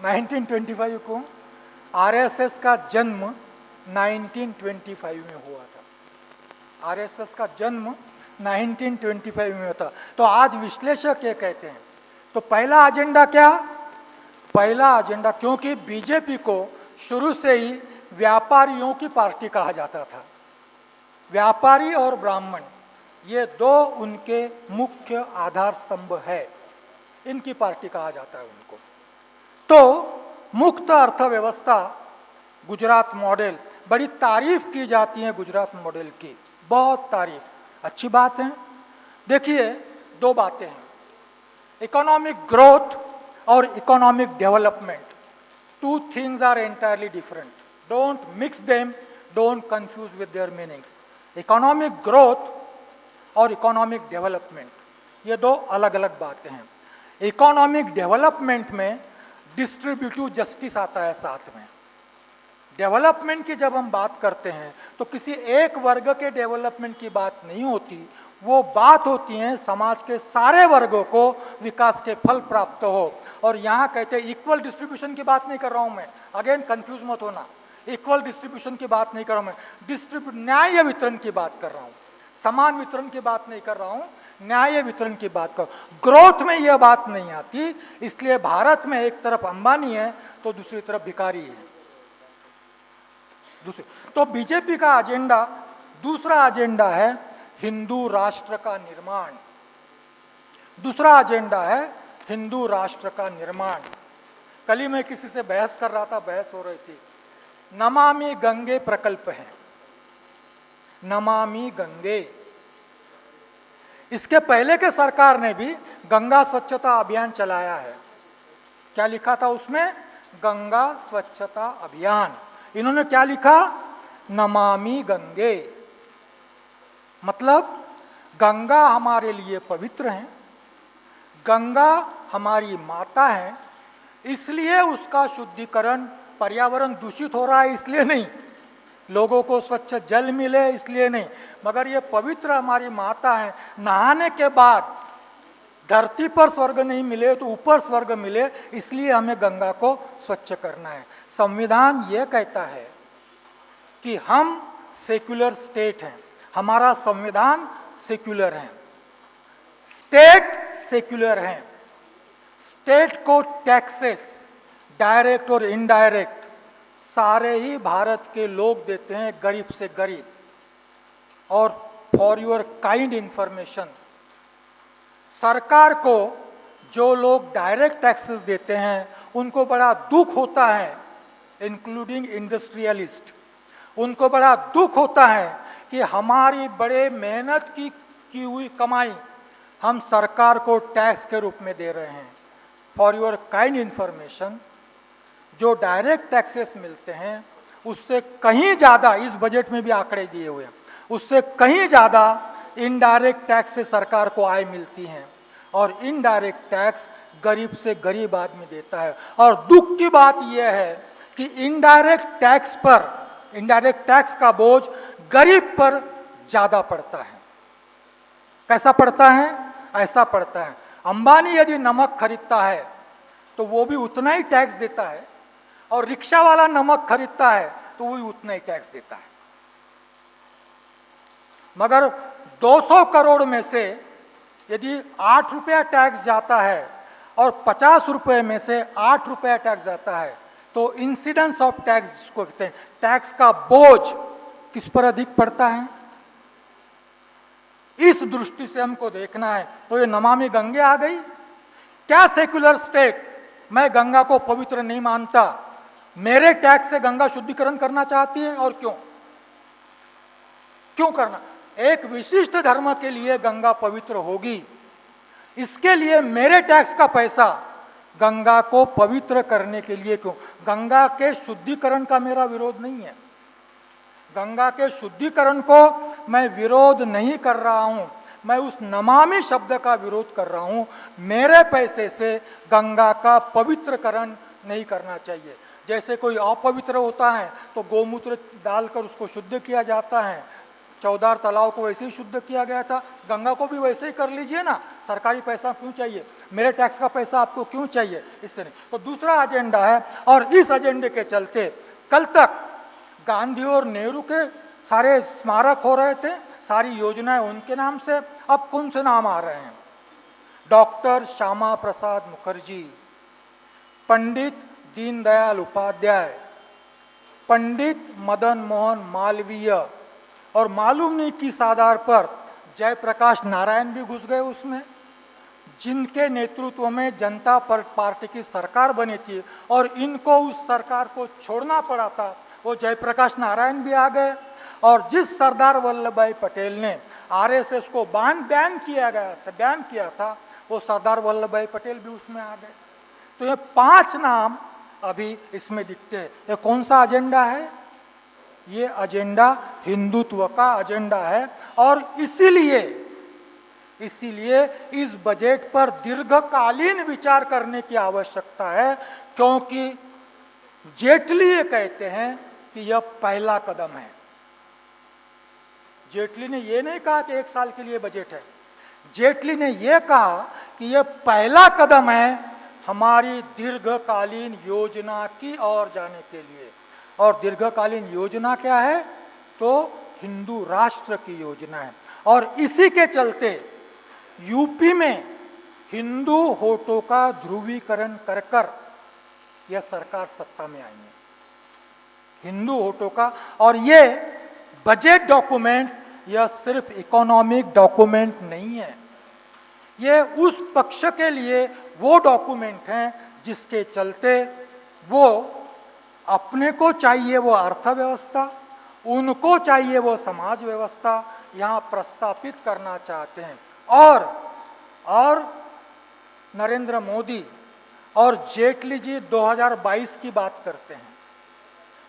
Speaker 4: 1925 को आरएसएस का जन्म 1925 में हुआ था। आरएसएस का जन्म 1925 में होता। तो आज विश्लेषक ये कहते हैं, तो पहला एजेंडा क्या? पहला एजेंडा, क्योंकि बीजेपी को शुरू से ही व्यापारियों की पार्टी कहा जाता था। व्यापारी और ब्राह्मण ये दो उनके मुख्य आधार स्तंभ है, इनकी पार्टी कहा जाता है उनको। तो मुक्त अर्थव्यवस्था, गुजरात मॉडल, बड़ी तारीफ की जाती है गुजरात मॉडल की, बहुत तारीफ, अच्छी बात है। देखिए दो बातें हैं, इकोनॉमिक ग्रोथ और economic development, two things are entirely different, don't mix them, don't confuse with their meanings. Economic growth और इकोनॉमिक डेवलपमेंट ये दो अलग अलग बातें हैं। इकोनॉमिक डेवलपमेंट में डिस्ट्रीब्यूटिव जस्टिस आता है साथ में। डेवलपमेंट की जब हम बात करते हैं तो किसी एक वर्ग के डेवलपमेंट की बात नहीं होती, वो बात होती है समाज के सारे वर्गों को विकास के फल प्राप्त हो। और यहाँ कहते हैं इक्वल डिस्ट्रीब्यूशन की बात नहीं कर रहा हूँ मैं, अगेन कंफ्यूज मत होना, इक्वल डिस्ट्रीब्यूशन की बात नहीं कर रहा हूँ मैं, न्याय वितरण की बात कर रहा हूँ, समान वितरण की बात नहीं कर रहा हूँ, न्याय वितरण की बात कर। ग्रोथ में यह बात नहीं आती, इसलिए भारत में एक तरफ अंबानी है तो दूसरी तरफ भिखारी है। तो बीजेपी का एजेंडा, दूसरा एजेंडा है हिंदू राष्ट्र का निर्माण। दूसरा एजेंडा है हिंदू राष्ट्र का निर्माण। कल ही मैं किसी से बहस कर रहा था, बहस हो रही थी, नमामि गंगे प्रकल्प है, नमामि गंगे। इसके पहले के सरकार ने भी गंगा स्वच्छता अभियान चलाया है। क्या लिखा था उसमें? गंगा स्वच्छता अभियान। इन्होंने क्या लिखा? नमामि गंगे। मतलब गंगा हमारे लिए पवित्र है, गंगा हमारी माता है, इसलिए उसका शुद्धिकरण, पर्यावरण दूषित हो रहा है इसलिए नहीं, लोगों को स्वच्छ जल मिले इसलिए नहीं, मगर ये पवित्र हमारी माता है। नहाने के बाद धरती पर स्वर्ग नहीं मिले तो ऊपर स्वर्ग मिले, इसलिए हमें गंगा को स्वच्छ करना है। संविधान ये कहता है कि हम सेक्युलर स्टेट हैं, हमारा संविधान सेक्युलर है, स्टेट सेक्युलर है। स्टेट को टैक्सेस डायरेक्ट और इनडायरेक्ट सारे ही भारत के लोग देते हैं, गरीब से गरीब। और फॉर योर काइंड इंफॉर्मेशन, सरकार को जो लोग डायरेक्ट टैक्सेस देते हैं उनको बड़ा दुख होता है, इंक्लूडिंग इंडस्ट्रियलिस्ट, उनको बड़ा दुख होता है कि हमारी बड़े मेहनत की हुई कमाई हम सरकार को टैक्स के रूप में दे रहे हैं। फॉर योर काइंड इंफॉर्मेशन, जो डायरेक्ट टैक्सेस मिलते हैं उससे कहीं ज़्यादा, इस बजट में भी आंकड़े दिए हुए हैं, उससे कहीं ज़्यादा इनडायरेक्ट टैक्स से सरकार को आय मिलती है। और इनडायरेक्ट टैक्स गरीब से गरीब आदमी देता है। और दुख की बात यह है कि इनडायरेक्ट टैक्स का बोझ गरीब पर ज़्यादा पड़ता है। कैसा पड़ता है? ऐसा पड़ता है, अंबानी यदि नमक खरीदता है तो वो भी उतना ही टैक्स देता है, और रिक्शा वाला नमक खरीदता है तो वो भी उतना ही टैक्स देता है। मगर 200 करोड़ में से यदि 8 रुपया टैक्स जाता है और 50 रुपये में से 8 रुपया टैक्स जाता है, तो इंसिडेंस ऑफ टैक्स को कहते हैं, टैक्स का बोझ किस पर अधिक पड़ता है। इस दृष्टि से हमको देखना है। तो ये नमामि गंगे आ गई। क्या सेक्युलर स्टेट, मैं गंगा को पवित्र नहीं मानता, मेरे टैक्स से गंगा शुद्धिकरण करना चाहती है? और क्यों करना? एक विशिष्ट धर्म के लिए गंगा पवित्र होगी, इसके लिए मेरे टैक्स का पैसा गंगा को पवित्र करने के लिए क्यों? गंगा के शुद्धिकरण का मेरा विरोध नहीं है, गंगा के शुद्धिकरण को मैं विरोध नहीं कर रहा हूं, मैं उस नमामि शब्द का विरोध कर रहा हूं। मेरे पैसे से गंगा का पवित्रकरण नहीं करना चाहिए। जैसे कोई अपवित्र होता है तो गोमूत्र डालकर उसको शुद्ध किया जाता है, चौदार तालाब को वैसे ही शुद्ध किया गया था, गंगा को भी वैसे ही कर लीजिए ना। सरकारी पैसा क्यों चाहिए? मेरे टैक्स का पैसा आपको क्यों चाहिए? इससे नहीं। तो दूसरा एजेंडा है, और इस एजेंडे के चलते कल तक गांधी और नेहरू के सारे स्मारक हो रहे थे, सारी योजनाएं उनके नाम से। अब कौन से नाम आ रहे हैं? डॉक्टर श्यामा प्रसाद मुखर्जी, पंडित दीनदयाल उपाध्याय, पंडित मदन मोहन मालवीय, और मालूम नहीं किस आधार पर जयप्रकाश नारायण भी घुस गए उसमें, जिनके नेतृत्व में जनता पार्टी की सरकार बनी थी और इनको उस सरकार को छोड़ना पड़ा था, वो जयप्रकाश नारायण भी आ गए। और जिस सरदार वल्लभ भाई पटेल ने आरएसएस को बैन किया था, वो सरदार वल्लभ भाई पटेल भी उसमें आ गए। तो ये 5 नाम अभी इसमें दिखते हैं। ये कौन सा एजेंडा है? ये एजेंडा हिंदुत्व का एजेंडा है, और इसीलिए इस बजट पर दीर्घकालीन विचार करने की आवश्यकता है, क्योंकि जेटली ये कहते हैं कि यह पहला कदम है। जेटली ने ये नहीं कहा कि 1 साल के लिए बजट है, जेटली ने यह कहा कि यह पहला कदम है हमारी दीर्घकालीन योजना की ओर जाने के लिए। और दीर्घकालीन योजना क्या है? तो हिंदू राष्ट्र की योजना है। और इसी के चलते यूपी में हिंदू वोटों का ध्रुवीकरण कर कर यह सरकार सत्ता में आई है, हिंदू वोटों का। और ये बजट डॉक्यूमेंट यह सिर्फ इकोनॉमिक डॉक्यूमेंट नहीं है, ये उस पक्ष के लिए वो डॉक्यूमेंट हैं जिसके चलते वो अपने को चाहिए वो अर्थव्यवस्था, उनको चाहिए वो समाज व्यवस्था यहाँ प्रस्तापित करना चाहते हैं। और नरेंद्र मोदी और जेटली जी 2022 की बात करते हैं,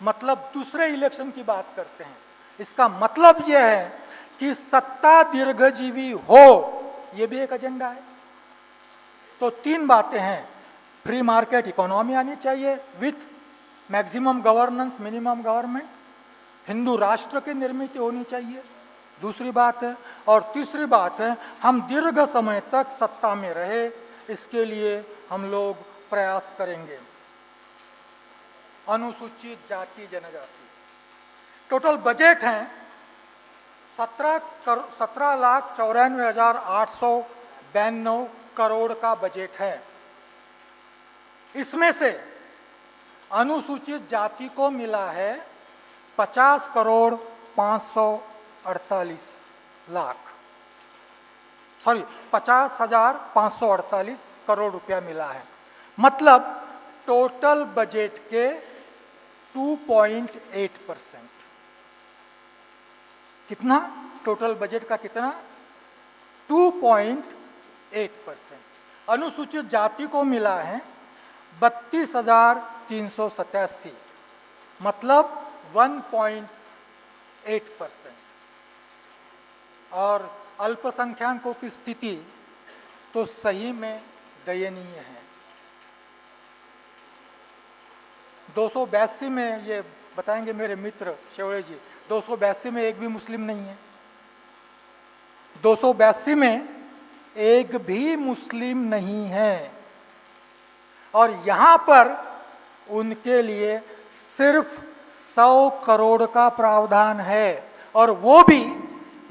Speaker 4: मतलब दूसरे इलेक्शन की बात करते हैं। इसका मतलब यह है कि सत्ता दीर्घजीवी हो, यह भी एक एजेंडा है। तो 3 बातें हैं, फ्री मार्केट इकोनॉमी आनी चाहिए with maximum governance minimum government, Hindu राष्ट्र की निर्मित होनी चाहिए, दूसरी बात है, और तीसरी बात है हम दीर्घ समय तक सत्ता में रहे, इसके लिए हम लोग प्रयास करेंगे। अनुसूचित जाति जनजाति टोटल बजट है 17,94,892 करोड़ का बजट है। इसमें से अनुसूचित जाति को मिला है 50,548 करोड़ रुपया मिला है। मतलब टोटल बजट के 2.8%। कितना? टोटल बजट का कितना? 2.8%। अनुसूचित जाति को मिला है 32,387, मतलब 1.8%। और अल्पसंख्यकों की स्थिति तो सही में दयनीय है। 282 में, ये बताएंगे मेरे मित्र शेवड़े जी, 282 में एक भी मुस्लिम नहीं है। 282 में एक भी मुस्लिम नहीं है, और यहाँ पर उनके लिए सिर्फ 100 करोड़ का प्रावधान है, और वो भी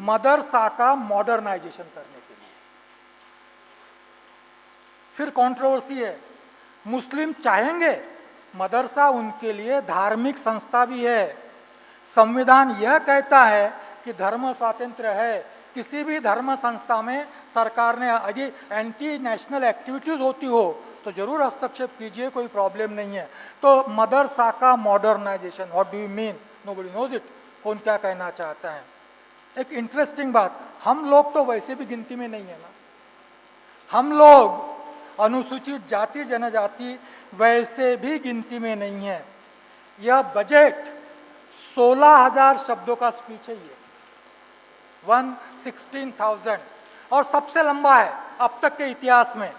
Speaker 4: मदरसा का मॉडर्नाइजेशन करने के लिए। फिर कंट्रोवर्सी है, मुस्लिम चाहेंगे, मदरसा उनके लिए धार्मिक संस्था भी है। संविधान यह कहता है कि धर्म स्वातंत्र्य है, किसी भी धर्म संस्था में सरकार ने यदि एंटी नेशनल एक्टिविटीज होती हो तो जरूर हस्तक्षेप कीजिए, कोई प्रॉब्लम नहीं है। तो मदरसा का modernisation, what do you mean? Nobody knows it. कौन क्या कहना चाहता है? एक इंटरेस्टिंग बात, हम लोग तो वैसे भी गिनती में नहीं है ना, हम लोग अनुसूचित जाति जनजाति वैसे भी गिनती में नहीं है। यह बजट 16,000 शब्दों का स्पीच है, ये 116,000 और सबसे लंबा है अब तक के इतिहास में।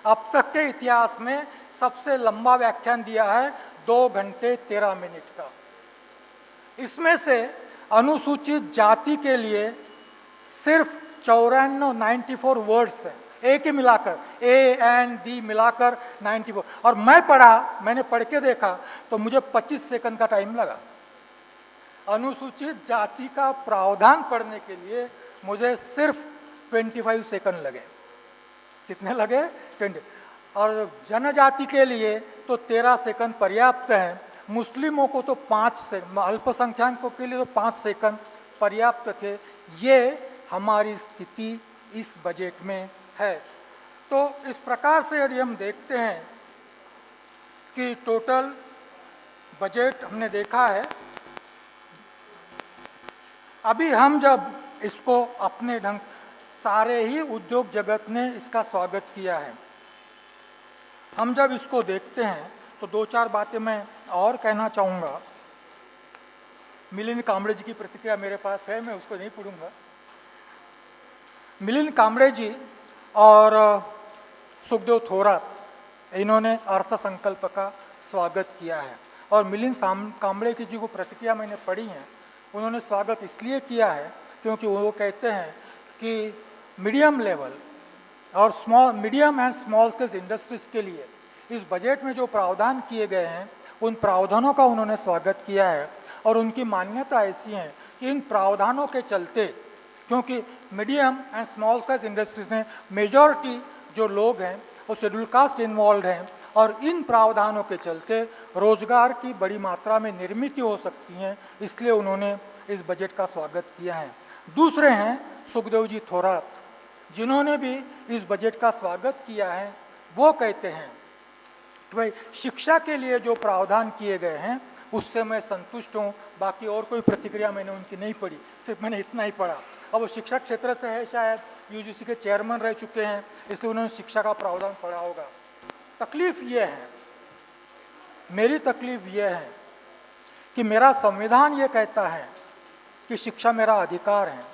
Speaker 4: अब तक के इतिहास में सबसे लंबा व्याख्यान दिया है 2 घंटे 13 मिनट का। इसमें से अनुसूचित जाति के लिए सिर्फ 94 वर्ड्स हैं, ए के मिलाकर, ए एंड डी मिलाकर 94। और मैंने पढ़ के देखा तो मुझे 25 सेकंड का टाइम लगा। अनुसूचित जाति का प्रावधान पढ़ने के लिए मुझे सिर्फ 25 सेकंड लगे। कितने लगे? 20। और जनजाति के लिए तो 13 सेकंड पर्याप्त है। मुस्लिमों को तो 5 सेकंड, अल्पसंख्यकों के लिए तो 5 सेकंड पर्याप्त थे। ये हमारी स्थिति इस बजट में है। तो इस प्रकार से यदि हम देखते हैं कि टोटल बजट हमने देखा है, अभी हम जब इसको अपने ढंग, सारे ही उद्योग जगत ने इसका स्वागत किया है। हम जब इसको देखते हैं तो 2-4 बातें मैं और कहना चाहूँगा। मिलिंद कांबळे जी की प्रतिक्रिया मेरे पास है, मैं उसको नहीं पढ़ूंगा। मिलिंद कांबळे जी और सुखदेव थोरात, इन्होंने अर्थ संकल्प का स्वागत किया है। और मिलिंद कांबळे की जी को प्रतिक्रिया मैंने पढ़ी है, उन्होंने स्वागत इसलिए किया है क्योंकि वो कहते हैं कि मीडियम लेवल और medium and small scale industries के लिए इस बजट में जो प्रावधान किए गए हैं, उन प्रावधानों का उन्होंने स्वागत किया है। और उनकी मान्यता ऐसी है कि इन प्रावधानों के चलते, क्योंकि medium and small scale industries में मेजॉरिटी जो लोग हैं वो शेड्यूल कास्ट इन्वॉल्व हैं, और इन प्रावधानों के चलते रोजगार की बड़ी मात्रा में निर्मित हो सकती हैं, इसलिए उन्होंने इस बजट का स्वागत किया है। दूसरे हैं सुखदेव जी थोरात, जिन्होंने भी इस बजट का स्वागत किया है। वो कहते हैं कि भाई शिक्षा के लिए जो प्रावधान किए गए हैं उससे मैं संतुष्ट हूँ। बाकी और कोई प्रतिक्रिया मैंने उनकी नहीं पढ़ी, सिर्फ मैंने इतना ही पढ़ा। अब वो शिक्षा क्षेत्र से है, शायद यूजीसी के चेयरमैन रह चुके हैं, इसलिए उन्होंने शिक्षा का प्रावधान पढ़ा होगा। तकलीफ ये है, मेरी तकलीफ ये है कि मेरा संविधान ये कहता है कि शिक्षा मेरा अधिकार है।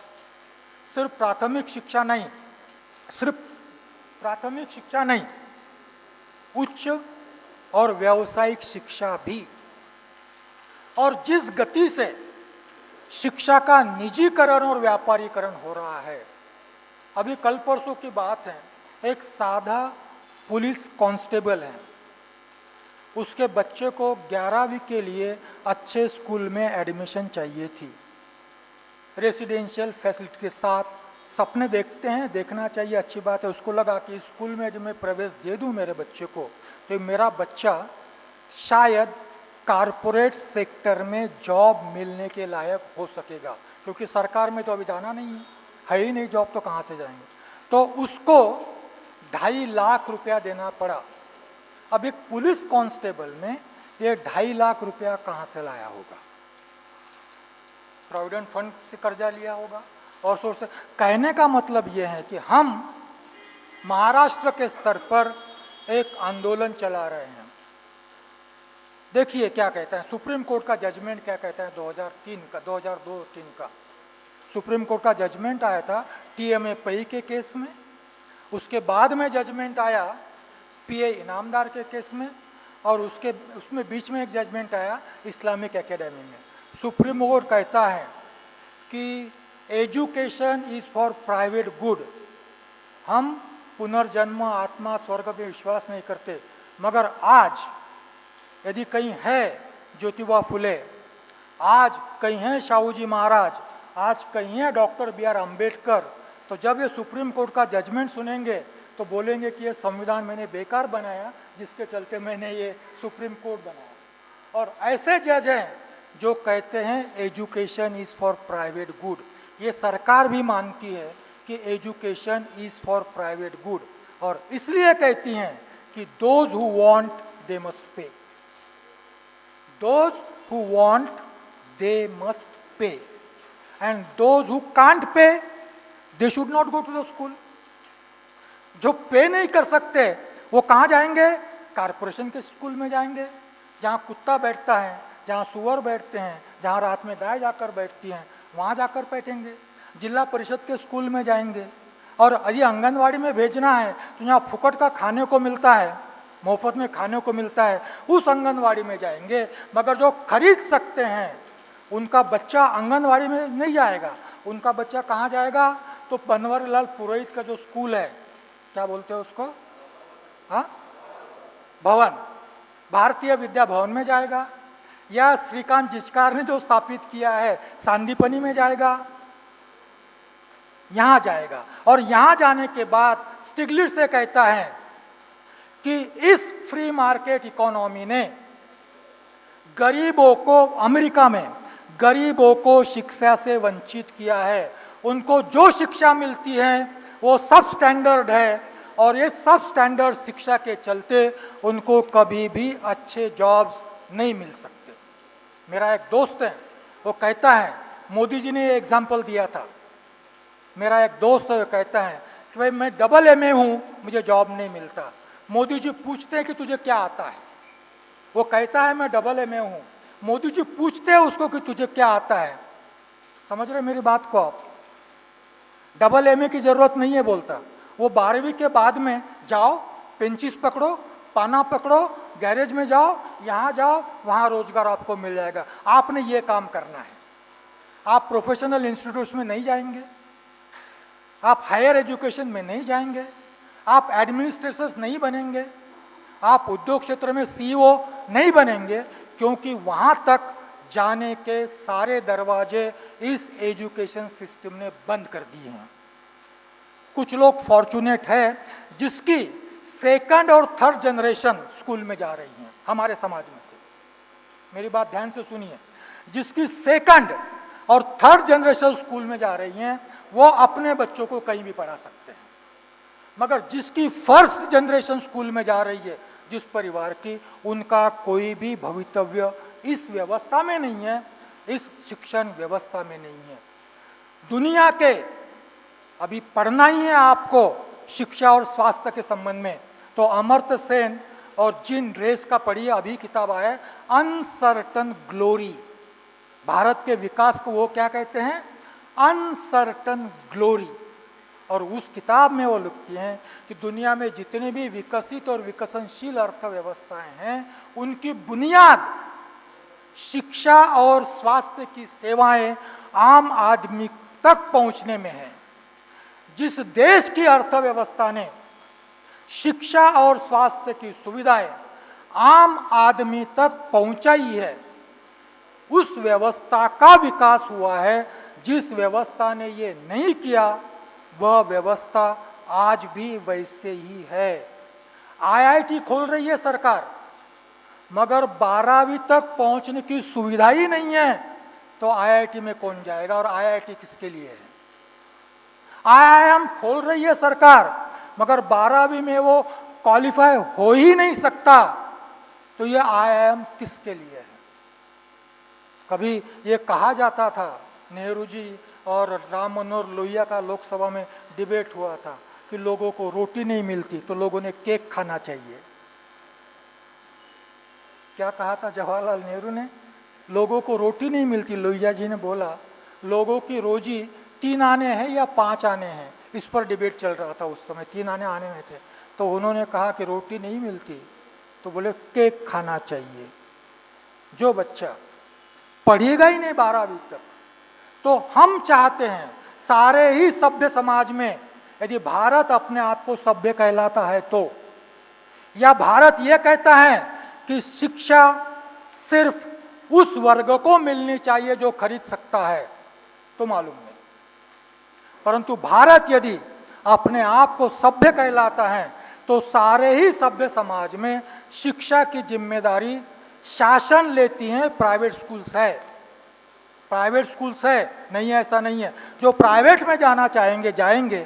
Speaker 4: सिर्फ प्राथमिक शिक्षा नहीं, उच्च और व्यावसायिक शिक्षा भी। और जिस गति से शिक्षा का निजीकरण और व्यापारीकरण हो रहा है, अभी कल परसों की बात है, एक सादा पुलिस कांस्टेबल है, उसके बच्चे को 11वीं के लिए अच्छे स्कूल में एडमिशन चाहिए थी, रेसिडेंशियल फैसिलिटी के साथ। सपने देखते हैं, देखना चाहिए, अच्छी बात है। उसको लगा कि स्कूल में यदि मैं प्रवेश दे दूं मेरे बच्चे को, तो मेरा बच्चा शायद कारपोरेट सेक्टर में जॉब मिलने के लायक हो सकेगा, क्योंकि सरकार में तो अभी जाना नहीं है ही नहीं, जॉब तो कहाँ से जाएंगे। तो उसको 2.5 लाख रुपया देना पड़ा। अब एक पुलिस कांस्टेबल में ये 2.5 लाख रुपया कहाँ से लाया होगा? प्रोविडेंट फंड से कर्जा लिया होगा और सोर्स से। कहने का मतलब ये है कि हम महाराष्ट्र के स्तर पर एक आंदोलन चला रहे हैं। देखिए क्या कहता है सुप्रीम कोर्ट का जजमेंट, क्या कहता है 2002-3 का सुप्रीम कोर्ट का जजमेंट आया था टीएमए पई के केस में। उसके बाद में जजमेंट आया पीए इनामदार के केस में, और उसमें बीच में एक जजमेंट आया इस्लामिक एकेडमी में। सुप्रीम कोर्ट कहता है कि education is for private good. हम पुनर्जन्म, आत्मा, स्वर्ग में विश्वास नहीं करते, मगर आज यदि कहीं है ज्योतिबा फुले, आज कहीं है शाहू जी महाराज, आज कहीं है डॉक्टर BR अम्बेडकर, तो जब ये सुप्रीम कोर्ट का जजमेंट सुनेंगे तो बोलेंगे कि ये संविधान मैंने बेकार बनाया, जिसके चलते मैंने ये सुप्रीम कोर्ट बनाया। और ऐसे जज हैं जो कहते हैं education is for private good. ये सरकार भी मानती है कि education is for private good, और इसलिए कहती हैं कि those who want they must pay, those who want they must pay. And those who can't pay they should not go to the school. जो पे नहीं कर सकते वो कहाँ जाएंगे? कारपोरेशन के स्कूल में जाएंगे, जहाँ कुत्ता बैठता है, जहाँ सुअर बैठते हैं, जहाँ रात में गाय जाकर बैठती हैं, वहाँ जाकर बैठेंगे। जिला परिषद के स्कूल में जाएंगे। और यदि आंगनवाड़ी में भेजना है तो यहाँ फुकट का खाने को मिलता है, मुफ्त में खाने को मिलता है, उस आंगनवाड़ी में जाएंगे। मगर जो खरीद सकते हैं उनका बच्चा आंगनवाड़ी में नहीं जाएगा, उनका बच्चा कहाँ जाएगा? तो बनवारीलाल पुरोहित का जो स्कूल है, क्या बोलते हैं उसको, हाँ, भवन, भारतीय विद्या भवन में जाएगा, या श्रीकांत जिचकार ने जो स्थापित किया है सांदीपनी में जाएगा, यहां जाएगा। और यहां जाने के बाद स्टिग्लिट्ज़ से कहता है कि इस फ्री मार्केट इकोनॉमी ने गरीबों को, अमेरिका में गरीबों को शिक्षा से वंचित किया है। उनको जो शिक्षा मिलती है वो सब स्टैंडर्ड है, और ये सब स्टैंडर्ड शिक्षा के चलते उनको कभी भी अच्छे जॉब्स नहीं मिल सकते। मेरा एक दोस्त है, वो कहता है, मोदी जी ने ये एग्जाम्पल दिया था, मेरा एक दोस्त है वो कहता है कि भाई मैं डबल MA हूँ, मुझे जॉब नहीं मिलता। मोदी जी पूछते हैं कि तुझे क्या आता है, वो कहता है मैं डबल MA हूँ। मोदी जी पूछते हैं उसको कि तुझे क्या आता है। समझ रहे मेरी बात को आप? डबल MA की जरूरत नहीं है बोलता, वो 12वीं के बाद में जाओ, पेंचिस पकड़ो, पाना पकड़ो, गैरेज में जाओ, यहाँ जाओ, वहाँ रोजगार आपको मिल जाएगा। आपने ये काम करना है। आप प्रोफेशनल इंस्टीट्यूट्स में नहीं जाएंगे, आप हायर एजुकेशन में नहीं जाएंगे, आप एडमिनिस्ट्रेटर्स नहीं बनेंगे, आप उद्योग क्षेत्र में CEO नहीं बनेंगे, क्योंकि वहाँ तक जाने के सारे दरवाजे इस एजुकेशन सिस्टम ने बंद कर दिए हैं। कुछ लोग फॉर्चुनेट है जिसकी सेकंड और थर्ड जनरेशन स्कूल में जा रही हैं हमारे समाज में से। मेरी बात ध्यान से सुनिए, जिसकी सेकंड और थर्ड जनरेशन स्कूल में जा रही हैं वो अपने बच्चों को कहीं भी पढ़ा सकते हैं। मगर जिसकी फर्स्ट जनरेशन स्कूल में जा रही है, जिस परिवार की, उनका कोई भी भवितव्य इस व्यवस्था में नहीं है, इस शिक्षण व्यवस्था में नहीं है। दुनिया के, अभी पढ़ना ही है आपको शिक्षा और स्वास्थ्य के संबंध में, तो अमर्त्य सेन और जिन ड्रेस का पढ़िए, अभी किताब आया है अनसर्टन ग्लोरी। भारत के विकास को वो क्या कहते हैं? Uncertain glory. और उस किताब में वो लिखती हैं कि दुनिया में जितने भी विकसित और विकसनशील अर्थव्यवस्थाएं हैं, उनकी बुनियाद शिक्षा और स्वास्थ्य की सेवाएं आम आदमी तक पहुंचने में है। जिस देश की अर्थव्यवस्था ने शिक्षा और स्वास्थ्य की सुविधाएं आम आदमी तक पहुंचाई है, उस व्यवस्था का विकास हुआ है। जिस व्यवस्था ने ये नहीं किया, वह व्यवस्था आज भी वैसे ही है। IIT खोल रही है सरकार, मगर 12वीं तक पहुंचने की सुविधा ही नहीं है, तो IIT में कौन जाएगा? और IIT किसके लिए है? IIM खोल रही है सरकार, मगर 12वीं में वो क्वालिफाई हो ही नहीं सकता, तो ये IIM किसके लिए है? कभी ये कहा जाता था, नेहरू जी और राम मनोहर लोहिया का लोकसभा में डिबेट हुआ था कि लोगों को रोटी नहीं मिलती तो लोगों ने केक खाना चाहिए। क्या कहा था जवाहरलाल नेहरू ने? लोगों को रोटी नहीं मिलती, लोहिया जी ने बोला लोगों की रोजी 3 आने हैं या 5 आने हैं। इस पर डिबेट चल रहा था उस समय, 3 आने आने में थे। तो उन्होंने कहा कि रोटी नहीं मिलती तो बोले केक खाना चाहिए। जो बच्चा पढ़ेगा ही नहीं 12वीं तक, तो हम चाहते हैं सारे ही सभ्य समाज में, यदि भारत अपने आप को सभ्य कहलाता है तो, या भारत यह कहता है कि शिक्षा सिर्फ उस वर्ग को मिलनी चाहिए जो खरीद सकता है, तो मालूम नहीं। परंतु भारत यदि अपने आप को सभ्य कहलाता है तो सारे ही सभ्य समाज में शिक्षा की जिम्मेदारी शासन लेती है। प्राइवेट स्कूल्स है, प्राइवेट स्कूल्स है, नहीं है ऐसा नहीं है। जो प्राइवेट में जाना चाहेंगे जाएंगे,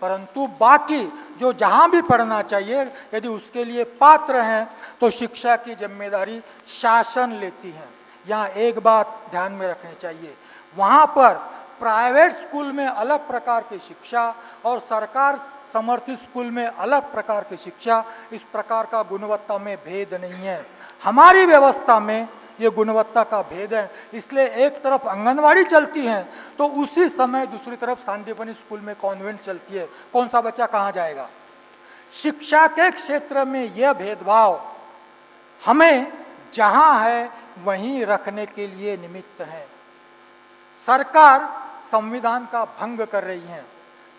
Speaker 4: परंतु बाकी जो जहाँ भी पढ़ना चाहिए, यदि उसके लिए पात्र हैं तो शिक्षा की जिम्मेदारी शासन लेती है। यहाँ एक बात ध्यान में रखनी चाहिए, वहाँ पर प्राइवेट स्कूल में अलग प्रकार की शिक्षा और सरकार समर्थित स्कूल में अलग प्रकार की शिक्षा, इस प्रकार का गुणवत्ता में भेद नहीं है। हमारी व्यवस्था में ये गुणवत्ता का भेद है। इसलिए एक तरफ आंगनवाड़ी चलती है तो उसी समय दूसरी तरफ सांदीपनि स्कूल में कॉन्वेंट चलती है। कौन सा बच्चा कहाँ जाएगा? शिक्षा के क्षेत्र में यह भेदभाव हमें जहां है वहीं रखने के लिए निमित्त है। सरकार संविधान का भंग कर रही है।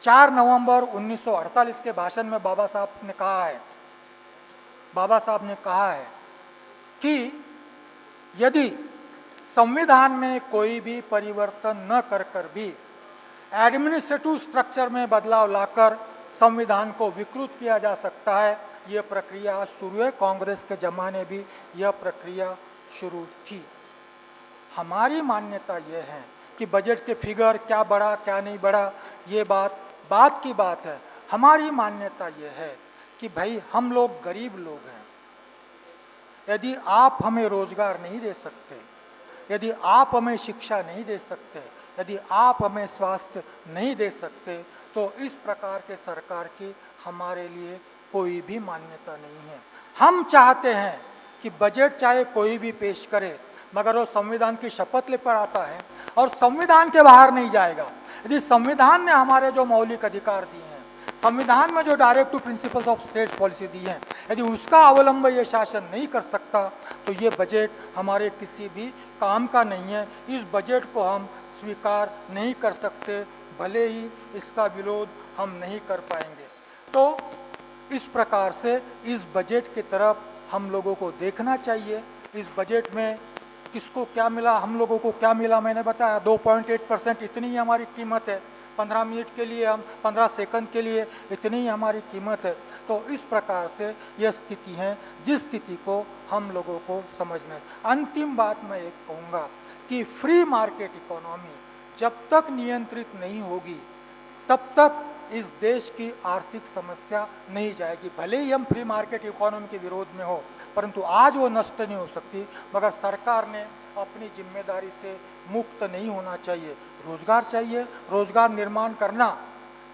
Speaker 4: 4 नवंबर 1948 के भाषण में बाबा साहब ने कहा है कि यदि संविधान में कोई भी परिवर्तन न कर भी एडमिनिस्ट्रेटिव स्ट्रक्चर में बदलाव लाकर संविधान को विकृत किया जा सकता है। यह प्रक्रिया आज शुरू है। कांग्रेस के जमाने भी यह प्रक्रिया शुरू थी। हमारी मान्यता यह है कि बजट के फिगर क्या बढ़ा क्या नहीं बढ़ा ये बात की बात है। हमारी मान्यता यह है कि भाई हम लोग गरीब लोग हैं। यदि आप हमें रोजगार नहीं दे सकते, यदि आप हमें शिक्षा नहीं दे सकते, यदि आप हमें स्वास्थ्य नहीं दे सकते, तो इस प्रकार के सरकार की हमारे लिए कोई भी मान्यता नहीं है। हम चाहते हैं कि बजट चाहे कोई भी पेश करे, मगर वो संविधान की शपथ लेकर आता है और संविधान के बाहर नहीं जाएगा। यदि संविधान ने हमारे जो मौलिक अधिकार दिए हैं, संविधान में जो directive principles of state policy दी है, यदि उसका अवलंब ये शासन नहीं कर सकता तो ये बजट हमारे किसी भी काम का नहीं है। इस बजट को हम स्वीकार नहीं कर सकते, भले ही इसका विरोध हम नहीं कर पाएंगे। तो इस प्रकार से इस बजट की तरफ हम लोगों को देखना चाहिए। इस बजट में किसको क्या मिला, हम लोगों को क्या मिला, मैंने बताया 2.8% इतनी ही हमारी कीमत है। 15 मिनट के लिए हम 15 सेकंड के लिए इतनी ही हमारी कीमत है। तो इस प्रकार से यह स्थिति है जिस स्थिति को हम लोगों को समझना है। अंतिम बात मैं एक कहूँगा कि फ्री मार्केट इकोनॉमी जब तक नियंत्रित नहीं होगी तब तक इस देश की आर्थिक समस्या नहीं जाएगी। भले ही हम फ्री मार्केट इकोनॉमी के विरोध में हो, परंतु आज वो नष्ट नहीं हो सकती। मगर सरकार ने अपनी जिम्मेदारी से मुक्त नहीं होना चाहिए। रोजगार चाहिए, रोजगार निर्माण करना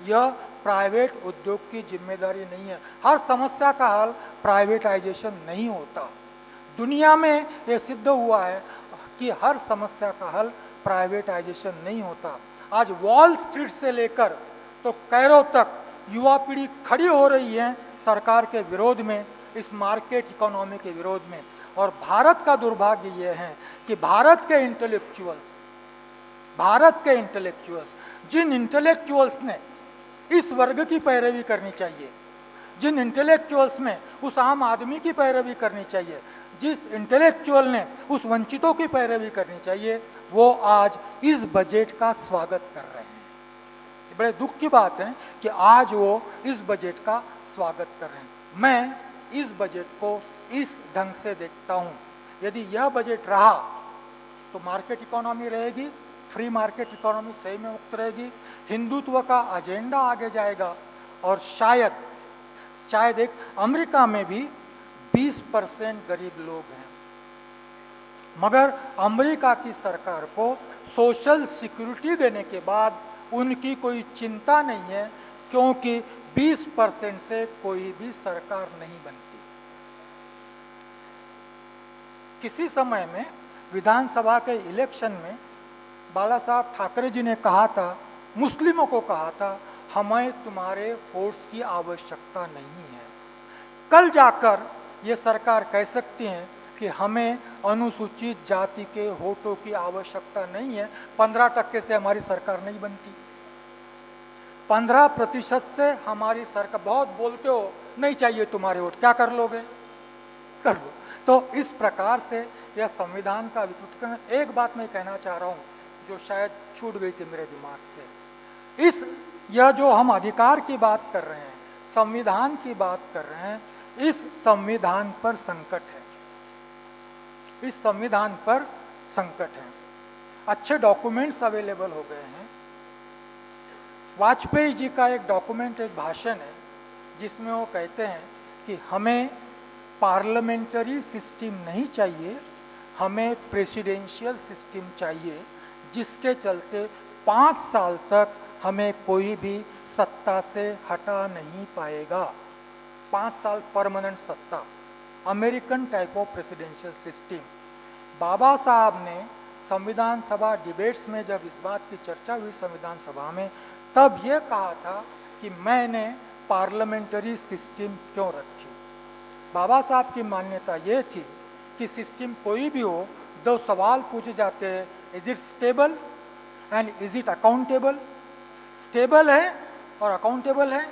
Speaker 4: यह प्राइवेट उद्योग की जिम्मेदारी नहीं है। हर समस्या का हल प्राइवेटाइजेशन नहीं होता। दुनिया में ये सिद्ध हुआ है कि हर समस्या का हल प्राइवेटाइजेशन नहीं होता। आज वॉल स्ट्रीट से लेकर तो कैरो तक युवा पीढ़ी खड़ी हो रही है सरकार के विरोध में, इस मार्केट इकोनॉमी के विरोध में। और भारत का दुर्भाग्य यह है कि भारत के इंटेलेक्चुअल्स जिन इंटेलेक्चुअल्स ने इस वर्ग की पैरवी करनी चाहिए, जिन इंटेलेक्चुअल्स में उस आम आदमी की पैरवी करनी चाहिए, जिस इंटेलेक्चुअल ने उस वंचितों की पैरवी करनी चाहिए, वो आज इस बजट का स्वागत कर रहे हैं। बड़े दुख की बात है कि आज वो इस बजट का स्वागत कर रहे हैं। मैं इस बजट को इस ढंग से देखता हूँ। यदि यह बजट रहा तो मार्केट इकोनॉमी रहेगी, फ्री मार्केट इकोनॉमी सही में मुक्त रहेगी, हिंदुत्व का एजेंडा आगे जाएगा और शायद एक अमेरिका में भी 20% गरीब लोग हैं, मगर अमेरिका की सरकार को सोशल सिक्योरिटी देने के बाद उनकी कोई चिंता नहीं है, क्योंकि 20% से कोई भी सरकार नहीं बनती। किसी समय में विधानसभा के इलेक्शन में बाला साहब ठाकरे जी ने कहा था, मुस्लिमों को कहा था, हमें तुम्हारे वोट्स की आवश्यकता नहीं है। कल जाकर ये सरकार कह सकती है कि हमें अनुसूचित जाति के वोटों की आवश्यकता नहीं है। 15% से हमारी सरकार नहीं बनती। 15% से हमारी सरकार, बहुत बोलते हो नहीं चाहिए तुम्हारे वोट, क्या कर लोगे, कर लो। तो इस प्रकार से यह संविधान का विकृतीकरण। एक बात मैं कहना चाह रहा हूँ जो शायद छूट गई थी मेरे दिमाग से। यह जो हम अधिकार की बात कर रहे हैं, संविधान की बात कर रहे हैं, इस संविधान पर संकट है, इस संविधान पर संकट है। अच्छे डॉक्यूमेंट्स अवेलेबल हो गए हैं। वाजपेयी जी का एक डॉक्यूमेंट, एक भाषण है जिसमें वो कहते हैं कि हमें पार्लियामेंट्री सिस्टम नहीं चाहिए, हमें प्रेसिडेंशियल सिस्टम चाहिए, जिसके चलते 5 साल तक हमें कोई भी सत्ता से हटा नहीं पाएगा। 5 साल परमानेंट सत्ता, American type of presidential system. Baba Saheb ने संविधान सभा डिबेट्स में जब इस बात की चर्चा हुई संविधान सभा में, तब ये कहा था कि मैंने पार्लियामेंट्री सिस्टम क्यों रखी। बाबा साहब की मान्यता ये थी कि सिस्टम कोई भी हो, 2 सवाल पूछे जाते हैं, is it stable and is it accountable. Stable है और अकाउंटेबल है।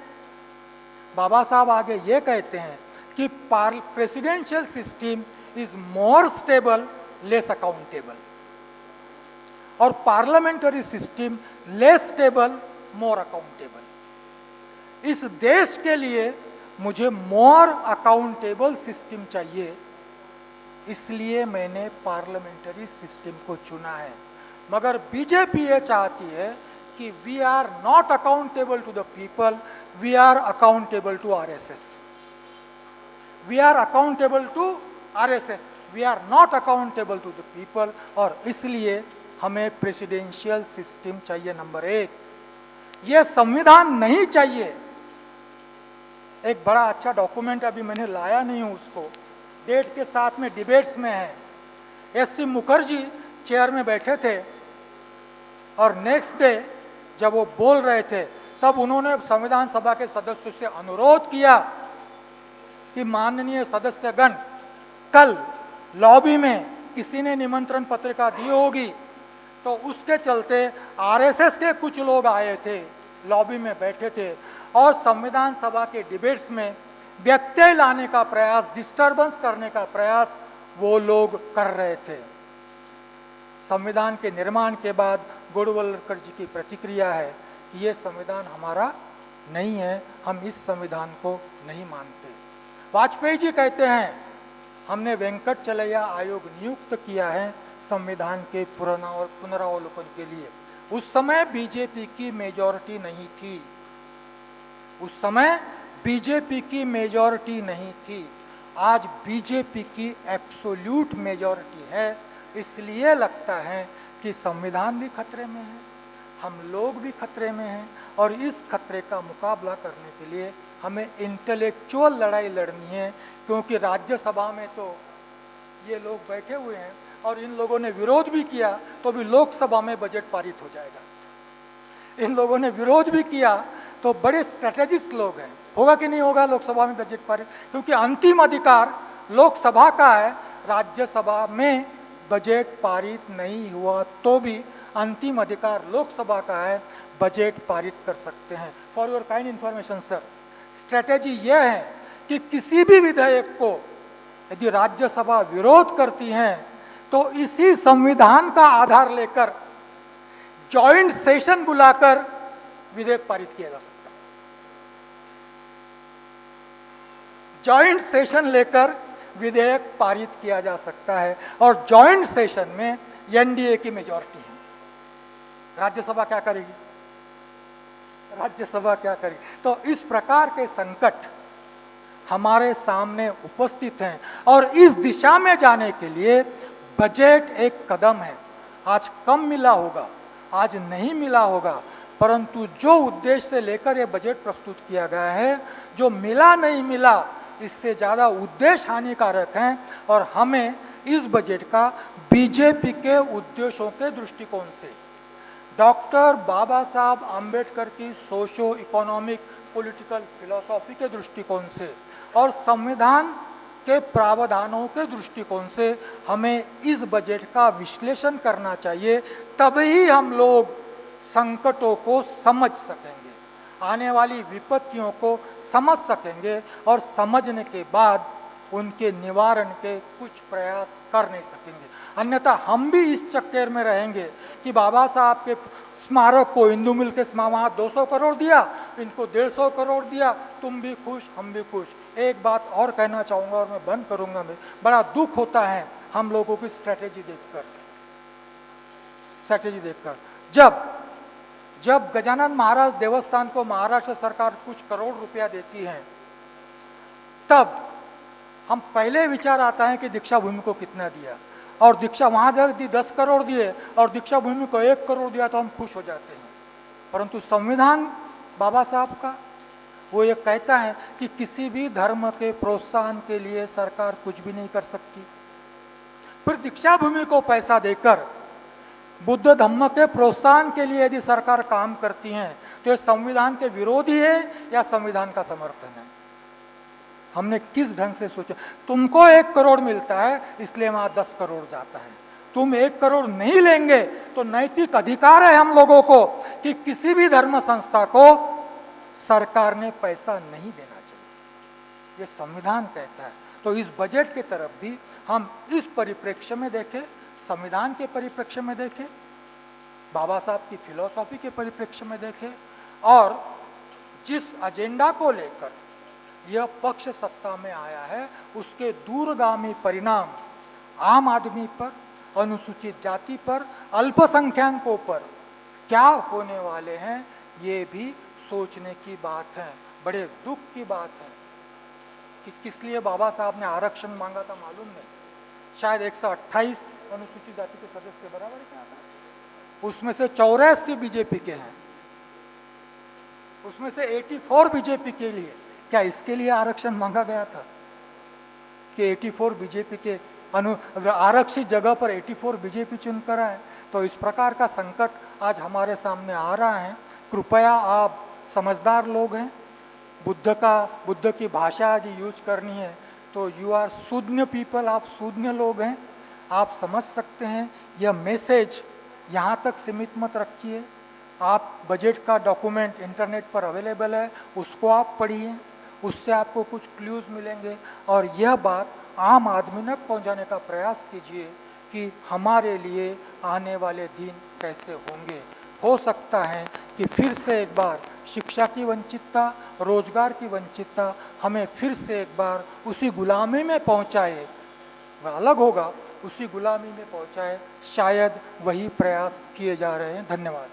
Speaker 4: बाबा साहब आगे ये कहते हैं कि presidential system is more stable less accountable, और parliamentary system less stable more accountable. इस देश के लिए मुझे मोर अकाउंटेबल सिस्टम चाहिए, इसलिए मैंने पार्लियामेंट्री सिस्टम को चुना है। मगर बीजेपी ये चाहती है कि we are not accountable to the people, we are accountable to RSS. We are accountable to RSS, we are not accountable to the people, और इसलिए हमें प्रेसिडेंशियल सिस्टम चाहिए। नंबर 1, यह संविधान नहीं चाहिए। एक बड़ा अच्छा डॉक्यूमेंट अभी मैंने लाया नहीं हूं, उसको डेट के साथ में डिबेट्स में है। एससी मुखर्जी चेयर में बैठे थे और नेक्स्ट डे जब वो बोल रहे थे, तब उन्होंने संविधान सभा के सदस्यों से अनुरोध किया कि माननीय सदस्यगण, कल लॉबी में किसी ने निमंत्रण पत्रिका दी होगी, तो उसके चलते आरएसएस के कुछ लोग आए थे, लॉबी में बैठे थे और संविधान सभा के डिबेट्स में व्यत्यय लाने का प्रयास, डिस्टर्बेंस करने का प्रयास वो लोग कर रहे थे। संविधान के निर्माण के बाद गोडवलकर जी की प्रतिक्रिया है कि ये संविधान हमारा नहीं है, हम इस संविधान को नहीं मानते। वाजपेयी जी कहते हैं हमने वेंकटचलैया आयोग नियुक्त किया है संविधान के पुनरावलोकन के लिए। उस समय बीजेपी की मेजॉरिटी नहीं थी, उस समय बीजेपी की मेजॉरिटी नहीं थी। आज बीजेपी की एब्सोल्यूट मेजॉरिटी है, इसलिए लगता है कि संविधान भी खतरे में है, हम लोग भी खतरे में हैं, और इस खतरे का मुकाबला करने के लिए हमें इंटेलेक्चुअल लड़ाई लड़नी है। क्योंकि राज्यसभा में तो ये लोग बैठे हुए हैं और इन लोगों ने विरोध भी किया तो भी लोकसभा में बजट पारित हो जाएगा। इन लोगों ने विरोध भी किया तो बड़े स्ट्रेटेजिस्ट लोग हैं, होगा कि नहीं होगा लोकसभा में बजट पारित, क्योंकि अंतिम अधिकार लोकसभा का है। राज्यसभा में बजट पारित नहीं हुआ तो भी अंतिम अधिकार लोकसभा का है, बजट पारित कर सकते हैं। For your kind information sir, strategy यह है कि किसी भी विधेयक को यदि राज्यसभा विरोध करती है तो इसी संविधान का आधार लेकर जॉइंट सेशन बुलाकर विधेयक पारित किया जा सकता है। जॉइंट सेशन लेकर विधेयक पारित किया जा सकता है और जॉइंट सेशन में एनडीए की मेजॉरिटी है। राज्यसभा क्या करेगी? राज्यसभा क्या करेगी? तो इस प्रकार के संकट हमारे सामने उपस्थित हैं और इस दिशा में जाने के लिए बजट एक कदम है। आज कम मिला होगा, आज नहीं मिला होगा, परंतु जो उद्देश्य से लेकर ये बजट प्रस्तुत किया गया है, जो मिला नहीं मिला, इससे ज़्यादा उद्देश्य हानिकारक हैं और हमें इस बजट का बीजेपी के उद्देश्यों के दृष्टिकोण से, डॉक्टर बाबा साहब आम्बेडकर की सोशो इकोनॉमिक पॉलिटिकल फिलॉसफी के दृष्टिकोण से और संविधान के प्रावधानों के दृष्टिकोण से हमें इस बजट का विश्लेषण करना चाहिए। तभी हम लोग संकटों को समझ सकेंगे, आने वाली विपत्तियों को समझ सकेंगे और समझने के बाद उनके निवारण के कुछ प्रयास कर नहीं सकेंगे। अन्यथा हम भी इस चक्कर में रहेंगे कि बाबा साहब के स्मारक को हिंदू मिल के वहाँ 200 करोड़ दिया, इनको 150 करोड़ दिया, तुम भी खुश हम भी खुश। एक बात और कहना चाहूँगा और मैं बंद करूँगा। मैं बड़ा दुख होता है हम लोगों की स्ट्रैटेजी देखकर। जब गजानन महाराज देवस्थान को महाराष्ट्र सरकार कुछ करोड़ रुपया देती है, तब हम पहले विचार आता है कि दीक्षा भूमि को कितना दिया। और दीक्षा वहाँ जब 10 करोड़ दिए और दीक्षा भूमि को 1 करोड़ दिया तो हम खुश हो जाते हैं। परंतु संविधान बाबा साहब का वो ये कहता है कि किसी भी धर्म के प्रोत्साहन के लिए सरकार कुछ भी नहीं कर सकती। फिर दीक्षा भूमि को पैसा देकर बुद्ध धम्म के प्रोत्साहन के लिए यदि सरकार काम करती है तो ये संविधान के विरोधी है या संविधान का समर्थन है? हमने किस ढंग से सोचा? तुमको 1 करोड़ मिलता है इसलिए वहां 10 करोड़ जाता है। तुम 1 करोड़ नहीं लेंगे तो नैतिक अधिकार है हम लोगों को कि किसी भी धर्म संस्था को सरकार ने पैसा नहीं देना चाहिए, ये संविधान कहता है। तो इस बजट की तरफ भी हम इस परिप्रेक्ष्य में देखें, संविधान के परिप्रेक्ष्य में देखें, बाबा साहब की फिलॉसफी के परिप्रेक्ष्य में देखें और जिस एजेंडा को लेकर यह पक्ष सत्ता में आया है उसके दूरगामी परिणाम आम आदमी पर, अनुसूचित जाति पर, अल्पसंख्यकों पर क्या होने वाले हैं, ये भी सोचने की बात है। बड़े दुख की बात है कि किस लिए बाबा साहब ने आरक्षण मांगा था मालूम नहीं। शायद 128 अनुसूचित जाति के सदस्य बराबर क्या था, उसमें से 84 बीजेपी के हैं, उसमें से 84 बीजेपी के लिए। क्या इसके लिए आरक्षण मांगा गया था कि 84 बीजेपी के आरक्षित जगह पर 84 बीजेपी चुनकर आए? तो इस प्रकार का संकट आज हमारे सामने आ रहा है। कृपया आप समझदार लोग हैं, बुद्ध की भाषा आज यूज करनी है तो यू आर शून्य पीपल, आप शून्य लोग हैं, आप समझ सकते हैं। यह मैसेज यहाँ तक सीमित मत रखिए। आप बजट का डॉक्यूमेंट इंटरनेट पर अवेलेबल है, उसको आप पढ़िए, उससे आपको कुछ क्लूज मिलेंगे और यह बात आम आदमी तक पहुँचाने का प्रयास कीजिए कि हमारे लिए आने वाले दिन कैसे होंगे। हो सकता है कि फिर से एक बार शिक्षा की वंचितता, रोजगार की वंचितता हमें फिर से एक बार उसी गुलामी में पहुंचाए, वह अलग होगा, उसी गुलामी में पहुंचाए। शायद वही प्रयास किए जा रहे हैं। धन्यवाद।